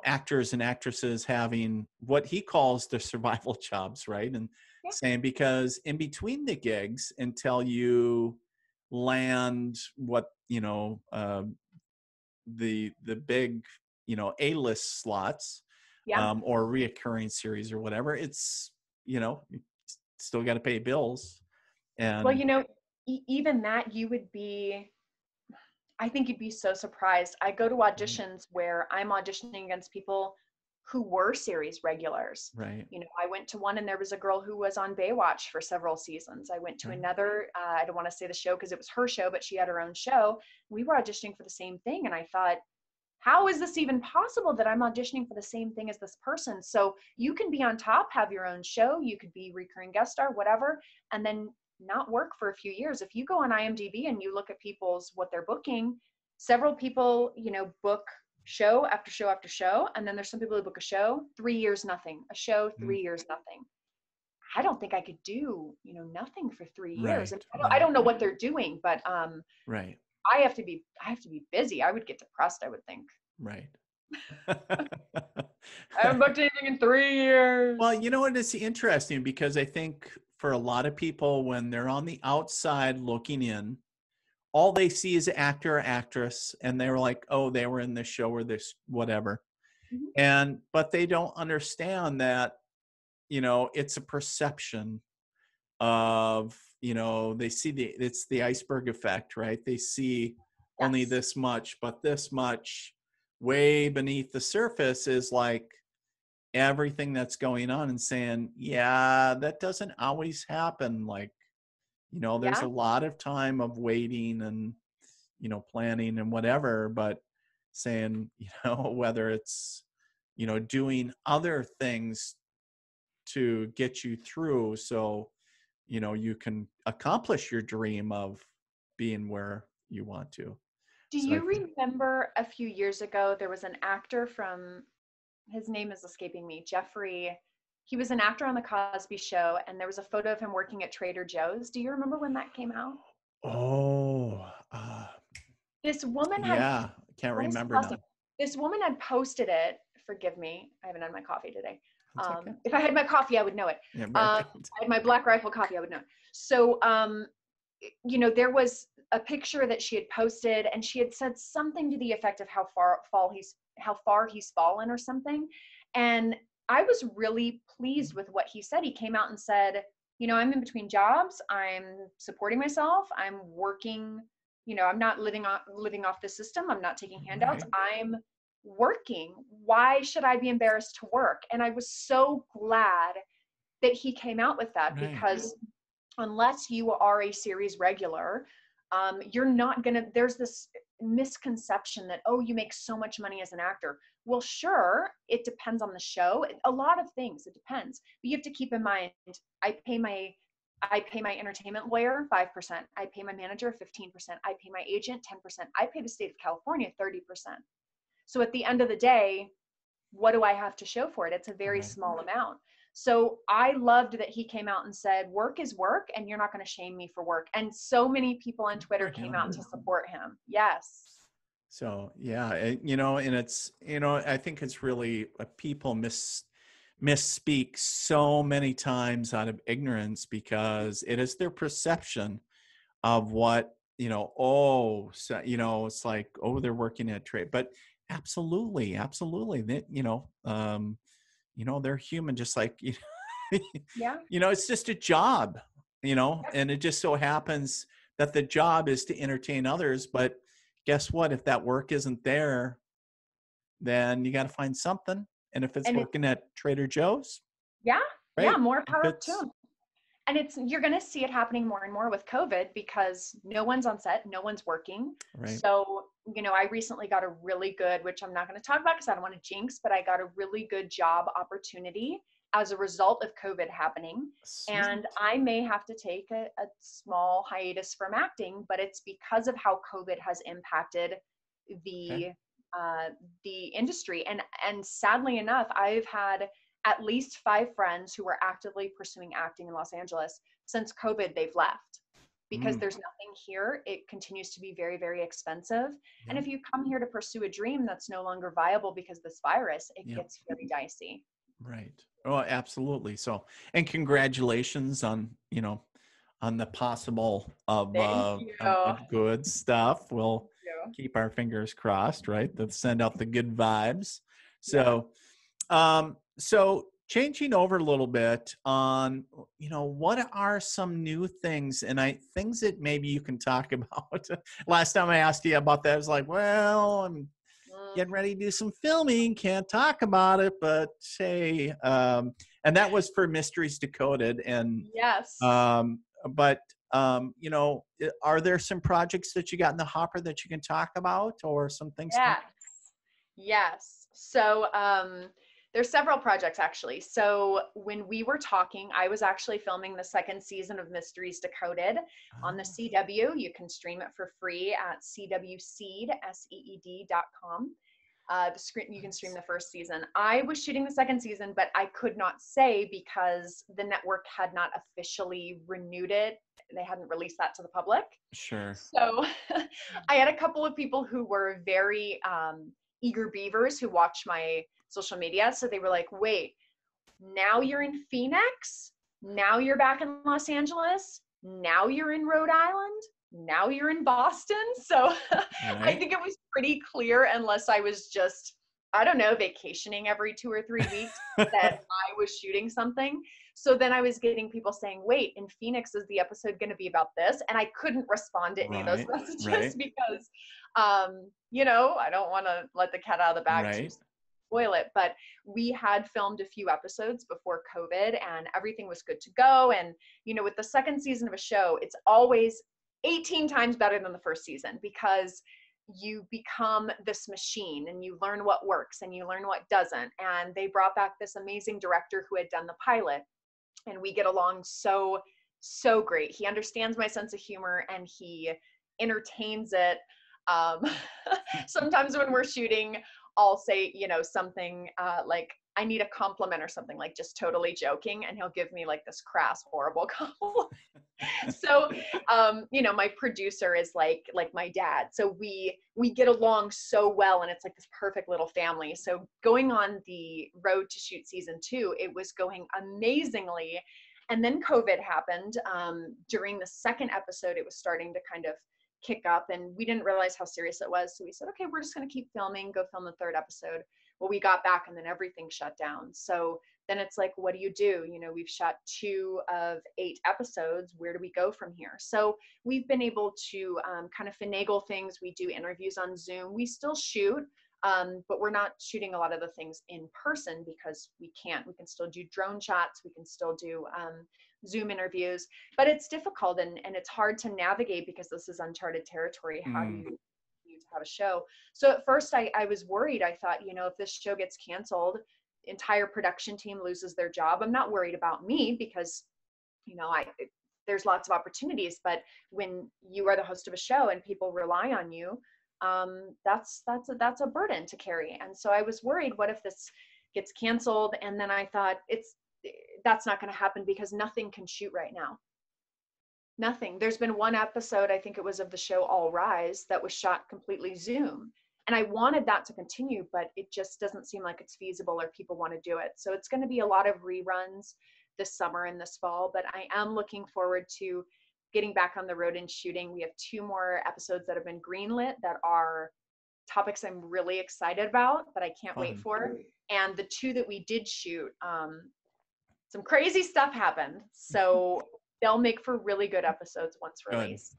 S1: actors and actresses having what he calls the survival jobs, right? And
S2: Yeah.
S1: saying, because in between the gigs, until you land what, the big, A-list slots,
S2: Yeah.
S1: or reoccurring series or whatever, it's, you still got to pay bills.
S2: Well,
S1: And
S2: even that I think you'd be so surprised. I go to
S1: right,
S2: auditions where I'm auditioning against people who were series regulars.
S1: right,
S2: I went to one and there was a girl who was on Baywatch for several seasons. I went to
S1: right,
S2: another, I don't want to say the show because it was her show, but she had her own show. We were auditioning for the same thing. And I thought, how is this even possible that I'm auditioning for the same thing as this person? So you can be on top, have your own show, you could be recurring guest star, whatever, and then not work for a few years. If you go on IMDb and you look at what they're booking, several people, book show after show after show. And then there's some people who book a show, 3 years, nothing, a show,
S1: mm,
S2: 3 years, nothing. I don't think I could do, nothing for 3 years. And
S1: right,
S2: I
S1: right,
S2: don't know what they're doing, but
S1: right,
S2: I have to be busy. I would get depressed, I would think.
S1: right.
S2: I haven't booked anything in 3
S1: Well,
S2: years.
S1: you know what? It's interesting because I think for a lot of people, when they're on the outside looking in, all they see is actor or actress, and they were like, "Oh, they were in this show or this whatever,"
S2: Mhm.
S1: but they don't understand that it's a perception of they see it's the iceberg effect, right? They see only
S2: Yes.
S1: this much, but this much way beneath the surface is like everything that's going on, and saying, yeah, that doesn't always happen. Like, there's a
S2: Yeah.
S1: lot of time of waiting and, planning and whatever, but saying, whether it's, doing other things to get you through so, you can accomplish your dream of being where you want to.
S2: Do
S1: So I
S2: you remember a few years ago, there was an actor from, his name is escaping me, Jeffrey. He was an actor on The Cosby Show, and there was a photo of him working at Trader Joe's. Do you remember when that came out?
S1: Oh,
S2: This woman had,
S1: yeah, I can't
S2: what is his
S1: remember
S2: last name?
S1: now.
S2: This woman had posted it. Forgive me, I haven't had my coffee today.
S1: That's okay.
S2: If I had my coffee, I would know it.
S1: Yeah, right.
S2: I had my Black Rifle coffee, I would know it. So, there was a picture that she had posted, and she had said something to the effect of how far he's fallen or something. And I was really pleased with what he said. He came out and said, I'm in between jobs. I'm supporting myself. I'm working. I'm not living off the system. I'm not taking handouts.
S1: Right,
S2: I'm working. Why should I be embarrassed to work? And I was so glad that he came out with that,
S1: right,
S2: because unless you are a series regular, you're not gonna, there's this misconception that, oh, you make so much money as an actor. Well, sure, it depends on the show. A lot of things, it depends. But you have to keep in mind, I pay my I pay my entertainment lawyer 5%. I pay my manager 15%. I pay my agent 10%. I pay the state of California 30%. So at the end of the day, what do I have to show for it? It's a very
S1: right.
S2: small amount. So I loved that he came out and said, work is work, and you're not going to shame me for work. And so many people on
S1: Good
S2: Twitter
S1: for
S2: came out
S1: him.
S2: to support him. Yes.
S1: So yeah, and it's I think it's really people misspeak so many times out of ignorance, because it is their perception of what oh, so, it's like, oh, they're working at trade, but absolutely, absolutely, that they're human, just like
S2: Yeah.
S1: it's just a job, and it just so happens that the job is to entertain others. But guess what? If that work isn't there, then you got to find something. And if it's
S2: And it,
S1: working at Trader Joe's,
S2: yeah, yeah,
S1: great.
S2: more
S1: If
S2: power to
S1: it's
S2: him. And you're going to see it happening more and more with COVID because no one's on set, no one's working.
S1: Right.
S2: So, I recently got a really good, which I'm not going to talk about because I don't want to jinx, but I got a really good job opportunity as a result of COVID happening.
S1: Sweet.
S2: And I may have to take a small hiatus from acting, but it's because of how COVID has impacted the
S1: Okay.
S2: the industry. And sadly enough, I've had at least 5 friends who were actively pursuing acting in Los Angeles. Since COVID, they've left because there's nothing here. It continues to be very, very expensive. And
S1: Yep.
S2: if you come here to pursue a dream that's no longer viable because of this virus, it
S1: Yep.
S2: gets very dicey.
S1: Right. Oh, absolutely. So, and congratulations on, on the possible
S2: Thank you.
S1: of good stuff. We'll
S2: Thank
S1: keep our fingers crossed, right? To send out the good vibes.
S2: you. Yeah.
S1: So changing over a little bit on, what are some new things things that maybe you can talk about? Last time I asked you about that, I was like, well, I'm getting ready to do some filming, can't talk about it, but hey, and that was for Mysteries Decoded. And,
S2: Yes.
S1: but, are there some projects that you got in the hopper that you can talk about, or some things?
S2: Yes. Yes. So there's several projects actually. So when we were talking, I was actually filming the 2nd season of Mysteries Decoded on the CW. You can stream it for free at cwseed.com. You can stream the 1st season. I was shooting the 2nd season, but I could not say because the network had not officially renewed it. They hadn't released that to the public.
S1: Sure.
S2: So I had a couple of people who were very eager beavers who watch my social media. So they were like, wait, now you're in Phoenix? Now you're back in Los Angeles? Now you're in Rhode Island? Now you're in Boston? So I think it was pretty clear, unless I was just, I don't know, vacationing every 2 or 3 weeks, that I was shooting something. So then I was getting people saying, wait, in Phoenix, is the episode going to be about this? And I couldn't respond to any of those messages because, I don't want to let the cat out of the bag to spoil it. But we had filmed a few episodes before COVID and everything was good to go. And, with the 2nd season of a show, it's always 18 times better than the 1st season because you become this machine and you learn what works and you learn what doesn't. And they brought back this amazing director who had done the pilot, and we get along so great. He understands my sense of humor and he entertains it. Sometimes when we're shooting, I'll say, something like, I need a compliment or something, like just totally joking, and he'll give me like this crass, horrible compliment. So, my producer is like my dad. So we get along so well, and it's like this perfect little family. So going on the road to shoot season 2, it was going amazingly. And then COVID happened. During the 2nd episode, it was starting to kind of kick up, and we didn't realize how serious it was. So we said, okay, we're just going to keep filming, go film the 3rd episode. Well, we got back and then everything shut down. So then it's like, what do? We've shot 2 of 8 episodes. Where do we go from here? So we've been able to kind of finagle things. We do interviews on Zoom. We still shoot, but we're not shooting a lot of the things in person because we can't. We can still do drone shots. We can still do Zoom interviews, but it's difficult and it's hard to navigate because this is uncharted territory. How do you have a show? So at first I was worried. I thought, if this show gets canceled, entire production team loses their job. I'm not worried about me because, there's lots of opportunities, but when you are the host of a show and people rely on you, that's a burden to carry. And so I was worried, what if this gets canceled? And then I thought that's not going to happen because nothing can shoot right now. Nothing. There's been 1 episode, I think it was of the show All Rise, that was shot completely Zoom. And I wanted that to continue, but it just doesn't seem like it's feasible or people want to do it. So it's going to be a lot of reruns this summer and this fall, but I am looking forward to getting back on the road and shooting. We have 2 more episodes that have been greenlit that are topics I'm really excited about that I can't wait for. And the 2 that we did shoot, some crazy stuff happened. So they'll make for really good episodes once released.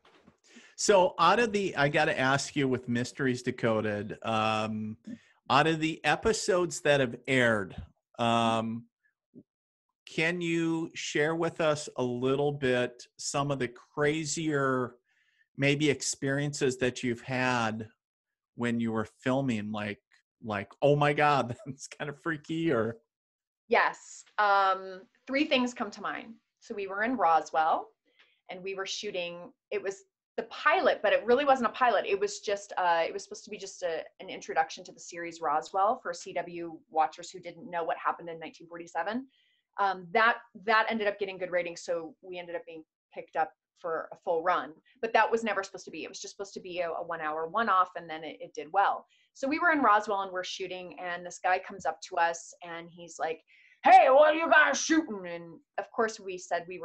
S1: So I got to ask you, with Mysteries Decoded, out of the episodes that have aired, can can you share with us a little bit some of the crazier maybe experiences that you've had when you were filming, like, oh my God, that's kind of freaky, or?
S2: Yes. Three things come to mind. So we were in Roswell and we were shooting, it was the pilot, but it really wasn't a pilot. It was just, it was supposed to be just an introduction to the series Roswell for CW watchers who didn't know what happened in 1947. That ended up getting good ratings. So we ended up being picked up for a full run, but that was never supposed to be. It was just supposed to be a 1 hour one-off, and then it did well. So we were in Roswell and we're shooting, and this guy comes up to us and he's like, "Hey, what are you guys shooting?" And of course we said we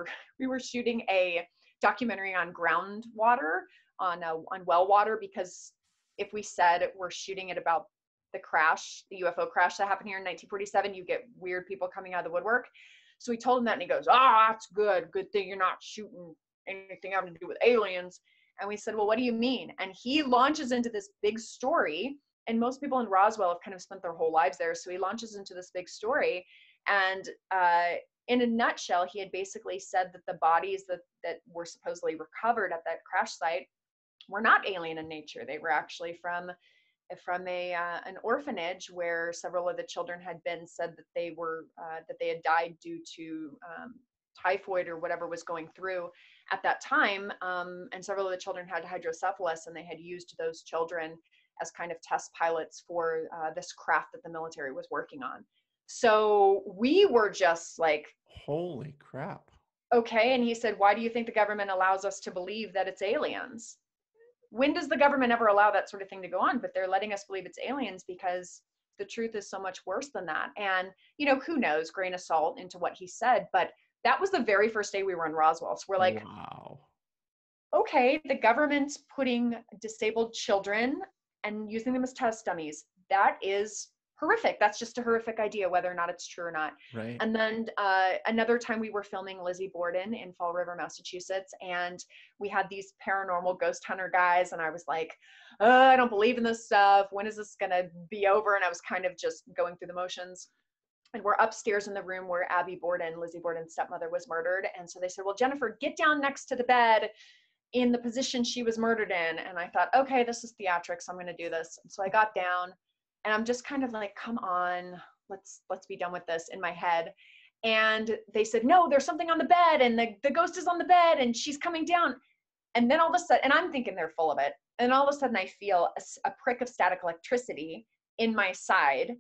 S2: were shooting a documentary on groundwater, on well water, because if we said we're shooting it about the crash, the UFO crash that happened here in 1947, you get weird people coming out of the woodwork. So we told him that, and he goes, "Ah, that's good. Good thing you're not shooting anything having to do with aliens." And we said, "Well, what do you mean?" And he launches into this big story. And most people in Roswell have kind of spent their whole lives there. So he launches into this big story. And in a nutshell, he had basically said that the bodies that were supposedly recovered at that crash site were not alien in nature. They were actually from an orphanage where several of the children had been said that they had died due to typhoid or whatever was going through at that time, and several of the children had hydrocephalus, and they had used those children as kind of test pilots for this craft that the military was working on. So we were just like,
S1: Holy crap.
S2: Okay. And he said, "Why do you think the government allows us to believe that it's aliens? When does the government ever allow that sort of thing to go on? But they're letting us believe it's aliens because the truth is so much worse than that." And, who knows, grain of salt into what he said. But that was the very first day we were in Roswell. So we're like,
S1: wow.
S2: Okay, the government's putting disabled children and using them as test dummies. That is horrific. That's just a horrific idea, whether or not it's true or not.
S1: Right.
S2: And then another time we were filming Lizzie Borden in Fall River, Massachusetts, and we had these paranormal ghost hunter guys, and I was like, I don't believe in this stuff. When is this gonna be over? And I was kind of just going through the motions. And we're upstairs in the room where Abby Borden, Lizzie Borden's stepmother, was murdered. And so they said, "Well, Jennifer, get down next to the bed in the position she was murdered in." And I thought, okay, this is theatrics. I'm going to do this. And so I got down, and I'm just kind of like, come on, let's be done with this in my head. And they said, "No, there's something on the bed, and the ghost is on the bed, and she's coming down." And then all of a sudden, and I'm thinking they're full of it. And all of a sudden I feel a prick of static electricity in my side.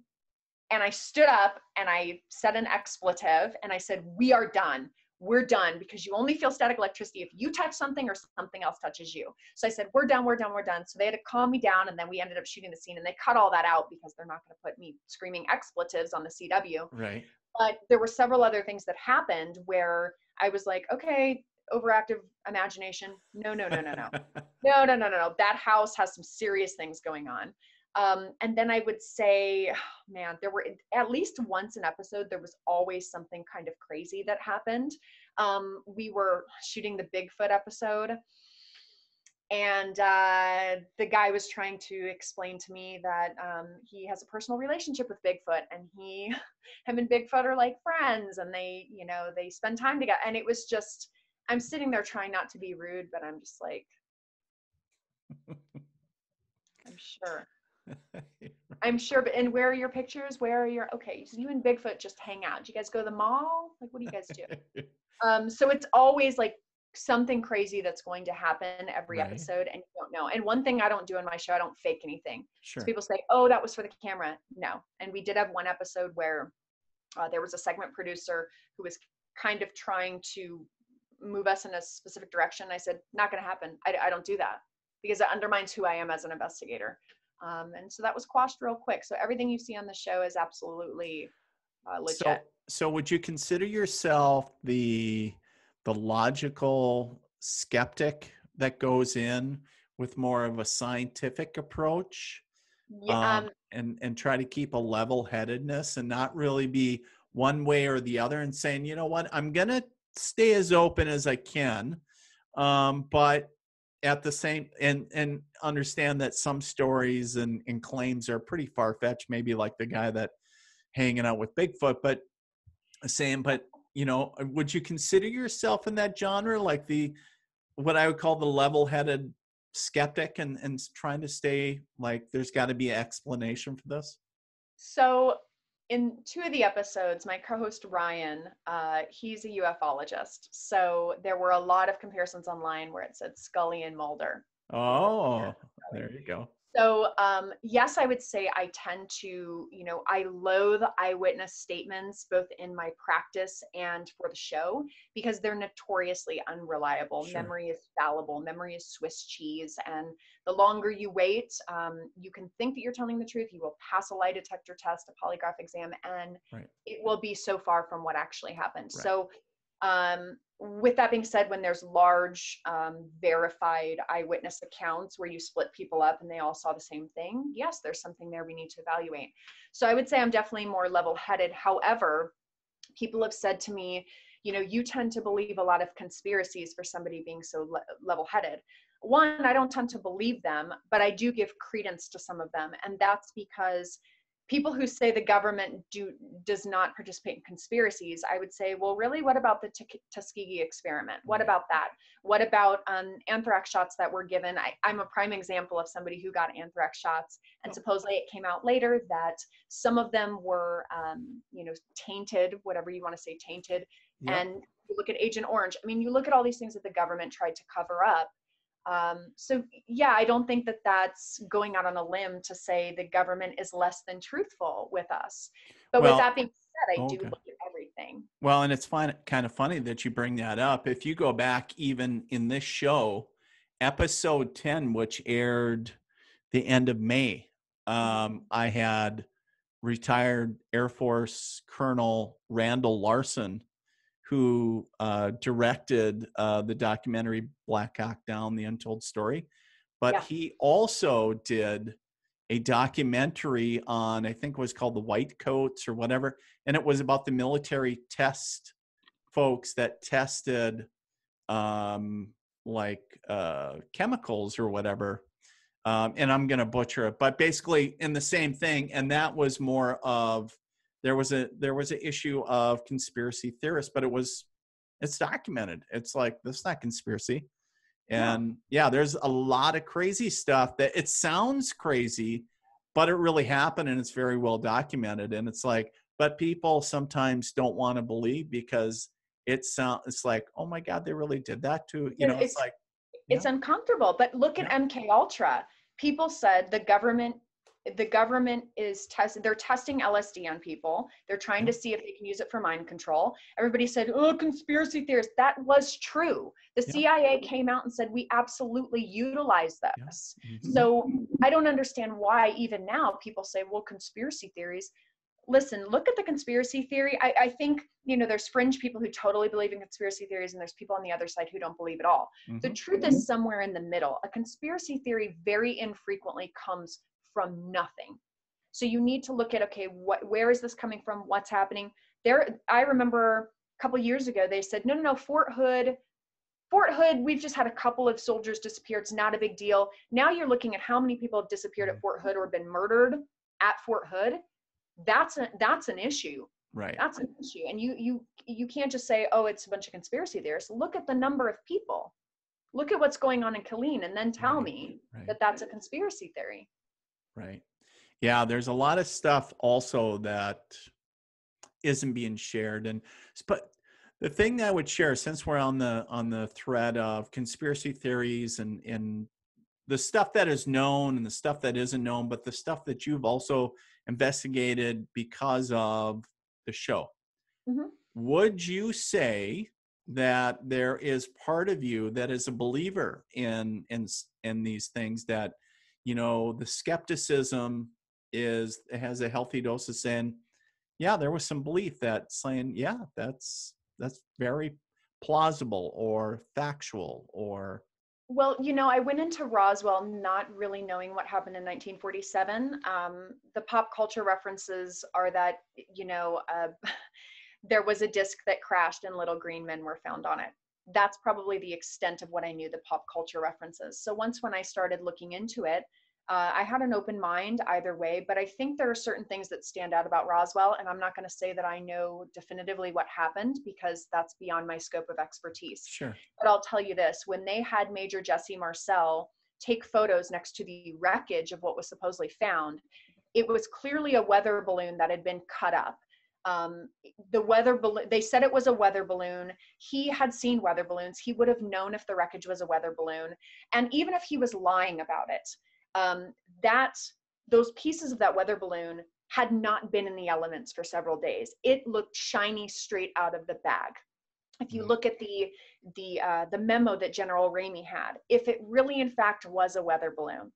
S2: And I stood up and I said an expletive, and I said, "We are done. We're done, because you only feel static electricity if you touch something or something else touches you." So I said, "We're done, we're done, we're done." So they had to calm me down, and then we ended up shooting the scene, and they cut all that out because they're not going to put me screaming expletives on the CW.
S1: Right.
S2: But there were several other things that happened where I was like, okay, overactive imagination. No, no, no, no, no. No, no, no, no, no. That house has some serious things going on. And then I would say, man, there were at least once an episode, there was always something kind of crazy that happened. We were shooting the Bigfoot episode, and the guy was trying to explain to me that he has a personal relationship with Bigfoot, and him and Bigfoot are like friends, and they spend time together. And it was just, I'm sitting there trying not to be rude, but I'm just like, I'm sure, but and where are your pictures? Where are your, okay, so you and Bigfoot just hang out. Do you guys go to the mall? Like, what do you guys do? So it's always like something crazy that's going to happen every
S1: Right.
S2: episode, and you don't know. And one thing I don't do in my show, I don't fake anything.
S1: Sure.
S2: So people say, "Oh, that was for the camera." No. And we did have one episode where there was a segment producer who was kind of trying to move us in a specific direction. I said, "Not going to happen. I don't do that, because it undermines who I am as an investigator." And so that was quashed real quick. So everything you see on the show is absolutely legit.
S1: So would you consider yourself the logical skeptic that goes in with more of a scientific approach,
S2: Yeah,
S1: and try to keep a level-headedness and not really be one way or the other, and saying, you know what, I'm going to stay as open as I can, but at the same, and understand that some stories and claims are pretty far-fetched, maybe like the guy that hanging out with Bigfoot, but would you consider yourself in that genre, like what I would call the level-headed skeptic, and trying to stay like there's got to be an explanation for this?
S2: So in two of the episodes, my co-host Ryan, he's a ufologist. So there were a lot of comparisons online where it said Scully and Mulder.
S1: Oh, there you go.
S2: So yes, I would say I tend to, I loathe eyewitness statements both in my practice and for the show because they're notoriously unreliable.
S1: Sure.
S2: Memory is fallible. Memory is Swiss cheese. And the longer you wait, you can think that you're telling the truth. You will pass a lie detector test, a polygraph exam, and
S1: Right.
S2: it will be so far from what actually happened.
S1: Right.
S2: So with that being said, when there's large verified eyewitness accounts where you split people up and they all saw the same thing, yes, there's something there we need to evaluate. So I would say I'm definitely more level-headed. However, people have said to me, you tend to believe a lot of conspiracies for somebody being so level-headed. One, I don't tend to believe them, but I do give credence to some of them. And that's because people who say the government does not participate in conspiracies, I would say, well, really, what about the Tuskegee experiment? What about that? What about anthrax shots that were given? I'm a prime example of somebody who got anthrax shots, and supposedly it came out later that some of them were, tainted, whatever you want to say, tainted.
S1: Yep.
S2: And you look at Agent Orange. I mean, you look at all these things that the government tried to cover up. So yeah, I don't think that that's going out on a limb to say the government is less than truthful with us. But with that being said, I do look at everything.
S1: Well, and it's kind of funny that you bring that up. If you go back even in this show, episode 10, which aired the end of May, I had retired Air Force Colonel Randall Larson, who directed the documentary Black Hawk Down, The Untold Story. But he also did a documentary on, I think it was called The White Coats or whatever. And it was about the military test folks that tested chemicals or whatever. And I'm going to butcher it, but basically in the same thing. And that was more of, there was an issue of conspiracy theorists, but it's documented. It's like, this is not conspiracy. And there's a lot of crazy stuff that it sounds crazy, but it really happened and it's very well documented. And it's like, but people sometimes don't want to believe because it's like, oh my God, they really did that too. It's like,
S2: it's uncomfortable. But look at MK Ultra. People said the government is they're testing LSD on people. They're trying to see if they can use it for mind control. Everybody said, oh, conspiracy theorists. That was true. The CIA came out and said, we absolutely utilize this. So I don't understand why even now people say, well, conspiracy theories. Listen, look at the conspiracy theory. I think, there's fringe people who totally believe in conspiracy theories, and there's people on the other side who don't believe at all. The truth is somewhere in the middle. A conspiracy theory very infrequently comes from nothing. So you need to look at, okay, where is this coming from? What's happening there? I remember a couple years ago, they said, no, Fort Hood, we've just had a couple of soldiers disappear. It's not a big deal. Now you're looking at how many people have disappeared at Fort Hood or been murdered at Fort Hood. That's an issue.
S1: Right.
S2: That's an issue. And you can't just say, oh, it's a bunch of conspiracy theorists. Look at the number of people. Look at what's going on in Killeen and then tell me that that's a conspiracy theory.
S1: Right. Yeah, there's a lot of stuff also that isn't being shared. But the thing that I would share, since we're on the thread of conspiracy theories and the stuff that is known and the stuff that isn't known, but the stuff that you've also investigated because of the show, would you say that there is part of you that is a believer in these things, that the skepticism has a healthy dose of saying, there was some belief that saying, that's very plausible or factual or.
S2: Well, I went into Roswell not really knowing what happened in 1947. The pop culture references are that, there was a disc that crashed and little green men were found on it. That's probably the extent of what I knew the pop culture references. So when I started looking into it, I had an open mind either way, but I think there are certain things that stand out about Roswell, and I'm not going to say that I know definitively what happened because that's beyond my scope of expertise.
S1: Sure.
S2: But I'll tell you this, when they had Major Jesse Marcel take photos next to the wreckage of what was supposedly found, it was clearly a weather balloon that had been cut up. The weather balloon, they said it was a weather balloon. He had seen weather balloons. He would have known if the wreckage was a weather balloon. And even if he was lying about it, that those pieces of that weather balloon had not been in the elements for several days. It looked shiny straight out of the bag. If you look at the memo that General Ramey had, if it really in fact was a weather balloon,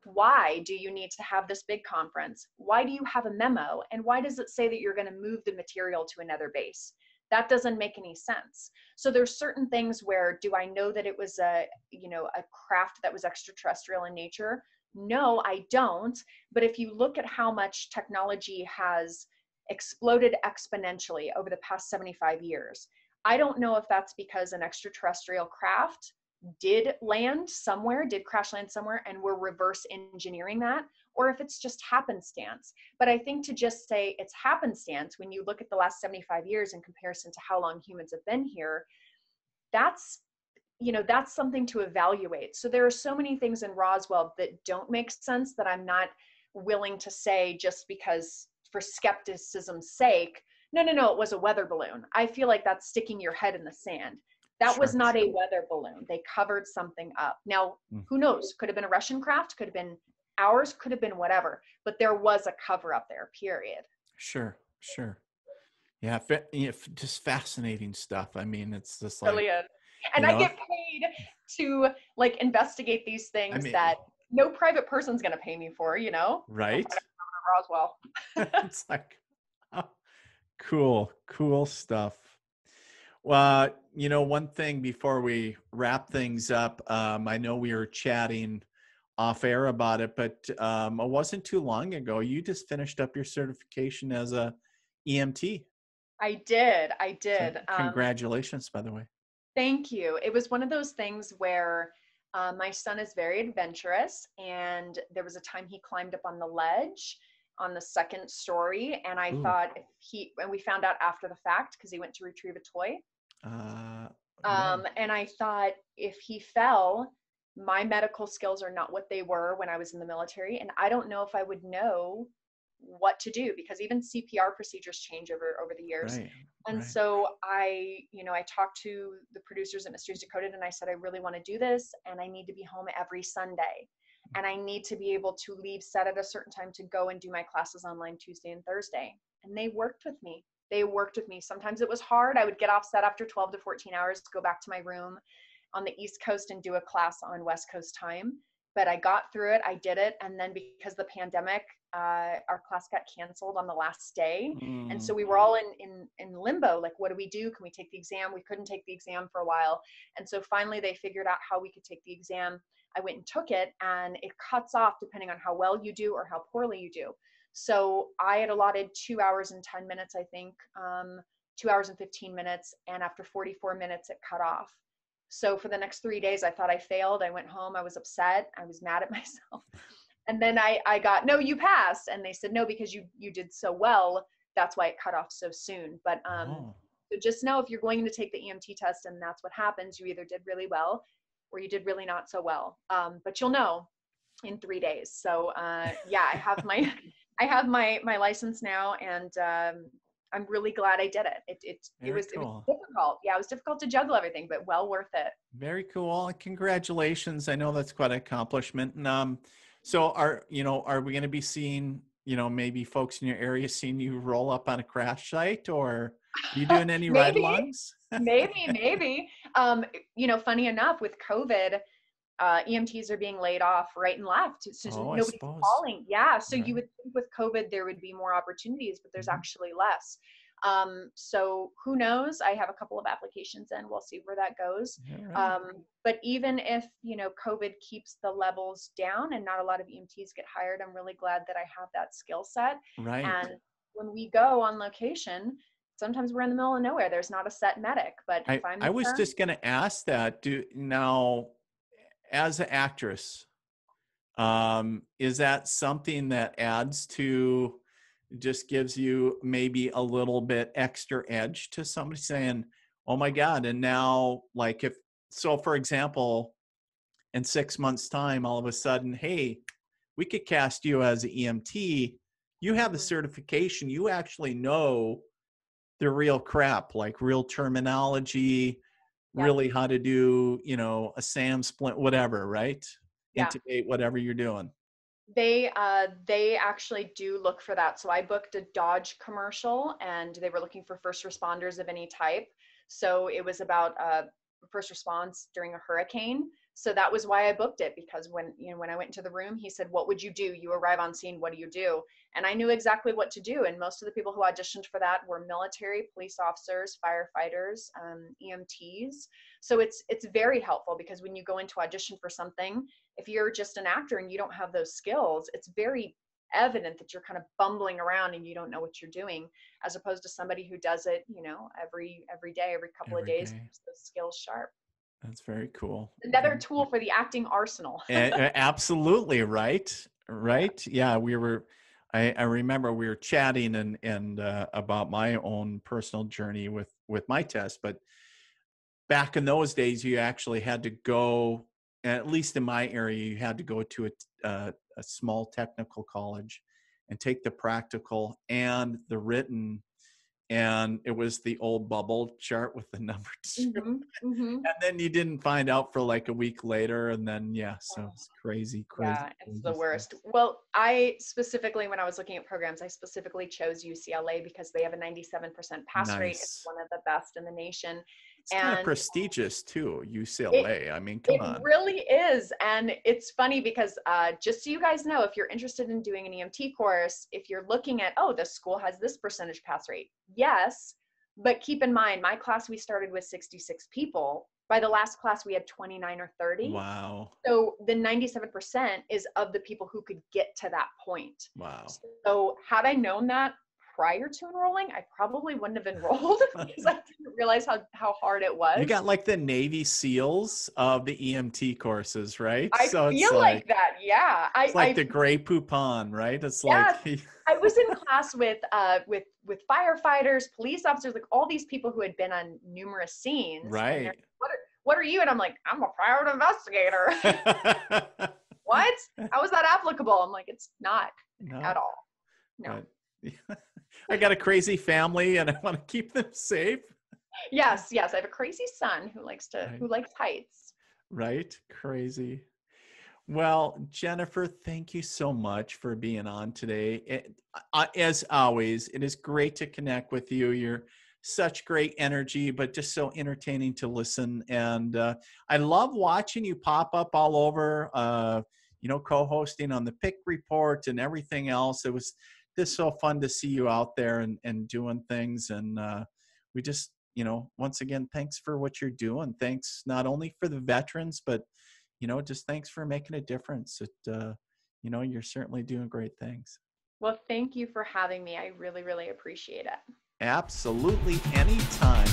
S2: why do you need to have this big conference? Why do you have a memo? And why does it say that you're going to move the material to another base? That doesn't make any sense. So there's certain things where, do I know that it was a craft that was extraterrestrial in nature? No, I don't. But if you look at how much technology has exploded exponentially over the past 75 years, I don't know if that's because an extraterrestrial craft did land somewhere, did crash land somewhere, and we're reverse engineering that, or if it's just happenstance. But I think to just say it's happenstance, when you look at the last 75 years in comparison to how long humans have been here, that's something to evaluate. So there are so many things in Roswell that don't make sense that I'm not willing to say just because, for skepticism's sake, no, it was a weather balloon. I feel like that's sticking your head in the sand. That was not a weather balloon. They covered something up. Now, who knows? Could have been a Russian craft, could have been ours, could have been whatever. But there was a cover up there, period.
S1: Sure. Yeah, just fascinating stuff. I mean, it's just like,
S2: Really is. And I get paid to like investigate these things that no private person's going to pay me for,
S1: right?
S2: Roswell.
S1: It's like, oh, cool stuff. Well, one thing before we wrap things up, I know we were chatting off air about it, but it wasn't too long ago. You just finished up your certification as a EMT.
S2: I did.
S1: So, congratulations, by the way.
S2: Thank you. It was one of those things where my son is very adventurous, and there was a time he climbed up on the ledge on the second story, and I thought and we found out after the fact because he went to retrieve a toy. And I thought if he fell, my medical skills are not what they were when I was in the military, and I don't know if I would know what to do because even CPR procedures change over the years. And so I talked to the producers at Mysteries Decoded, and I said, I really want to do this, and I need to be home every Sunday, and I need to be able to leave set at a certain time to go and do my classes online Tuesday and Thursday. And they worked with me. Sometimes it was hard. I would get off set after 12 to 14 hours, go back to my room on the East Coast and do a class on West Coast time. But I got through it. I did it. And then because of the pandemic, our class got canceled on the last day. And so we were all in limbo. Like, what do we do? Can we take the exam? We couldn't take the exam for a while. And so finally they figured out how we could take the exam. I went and took it, and it cuts off depending on how well you do or how poorly you do. So I had allotted 2 hours and 10 minutes, I think, 2 hours and 15 minutes. And after 44 minutes, it cut off. So for the next 3 days, I thought I failed. I went home. I was upset. I was mad at myself. And then I got, no, you passed. And they said, no, because you did so well. That's why it cut off so soon. But so just know if you're going to take the EMT test and that's what happens, you either did really well or you did really not so well. But you'll know in 3 days. So yeah, I have my license now, and I'm really glad I did it. It was difficult. Yeah, it was difficult to juggle everything, but well worth it.
S1: Very cool. Congratulations. I know that's quite an accomplishment. And so are we going to be seeing, maybe folks in your area seeing you roll up on a crash site, or are you doing any ride-alongs?
S2: Maybe. Funny enough, with COVID, EMTs are being laid off right and left. So nobody's calling. Yeah. So you would think with COVID there would be more opportunities, but there's actually less. So who knows? I have a couple of applications in. We'll see where that goes. But even if, COVID keeps the levels down and not a lot of EMTs get hired, I'm really glad that I have that skill set.
S1: Right.
S2: And when we go on location, sometimes we're in the middle of nowhere. There's not a set medic, but if
S1: I was just going to ask that. Now, as an actress, Is that something that adds to, just gives you maybe a little bit extra edge to somebody saying, oh my God. And now, like, if so, for example, in 6 months' time, all of a sudden, hey, we could cast you as an EMT. You have the
S2: Mhm.
S1: certification. You actually know the real crap, like real terminology,
S2: Yeah.
S1: really how to do, a SAM splint, whatever, right?
S2: Yeah.
S1: Intubate, whatever you're doing.
S2: They actually do look for that. So I booked a Dodge commercial, and they were looking for first responders of any type. So it was about first response during a hurricane. So that was why I booked it, because when I went into the room, he said, "What would you do? You arrive on scene. What do you do?" And I knew exactly what to do. And most of the people who auditioned for that were military, police officers, firefighters, EMTs. So it's very helpful, because when you go into audition for something, if you're just an actor and you don't have those skills, it's very evident that you're kind of bumbling around and you don't know what you're doing, as opposed to somebody who does it, every day, every couple of
S1: Every
S2: days,
S1: day.
S2: keeps those skills sharp.
S1: That's very cool.
S2: Another
S1: Very
S2: tool
S1: cool.
S2: for the acting arsenal.
S1: Absolutely, right.
S2: Yeah.
S1: Right. Yeah, I remember we were chatting and about my own personal journey with my test, but back in those days, you actually had to go, at least in my area, you had to go to a small technical college and take the practical and the written. And it was the old bubble chart with the numbers.
S2: Mm-hmm. Mm-hmm.
S1: And then you didn't find out for like a week later. And then, yeah, so it's crazy, crazy,
S2: Yeah, it's
S1: crazy
S2: the
S1: stuff.
S2: worst. Well, I specifically, when I was looking at programs, I specifically chose UCLA because they have a 97% pass rate. It's
S1: Nice.
S2: one of the best in the nation.
S1: It's kind of
S2: And
S1: prestigious too,
S2: it
S1: UCLA. I mean, come
S2: It
S1: on.
S2: really is. And it's funny because just so you guys know, if you're interested in doing an EMT course, if you're looking at, oh, this school has this percentage pass rate, yes. But keep in mind, my class, we started with 66 people. By the last class, we had 29 or 30.
S1: Wow.
S2: So the 97% is of the people who could get to that point.
S1: Wow.
S2: So had I known that prior to enrolling, I probably wouldn't have enrolled because I didn't realize how hard it
S1: You
S2: was.
S1: got like the Navy SEALs of the EMT courses, right?
S2: I
S1: So
S2: feel like that. Yeah.
S1: it's like the Grey Poupon, right? It's like
S2: Yes, I was in class with firefighters, police officers, like all these people who had been on numerous scenes, and they're,
S1: right.
S2: what are you? And I'm like, I'm a private investigator. What? How is that applicable? I'm like, it's not at
S1: No,
S2: all. No.
S1: but I got a crazy family and I want to keep them safe.
S2: Yes, yes. I have a crazy son who
S1: Right.
S2: who likes heights.
S1: Right? Crazy. Well, Jennifer, thank you so much for being on today. As always, it is great to connect with you. You're such great energy, but just so entertaining to listen. And I love watching you pop up all over, co-hosting on the Pick Report and everything else. It was just so fun to see you out there and doing things. And we just, once again, thanks for what you're doing. Thanks not only for the veterans, but just thanks for making a difference. You're certainly doing great things.
S2: Well, thank you for having me. I really, really appreciate it.
S1: Absolutely, anytime.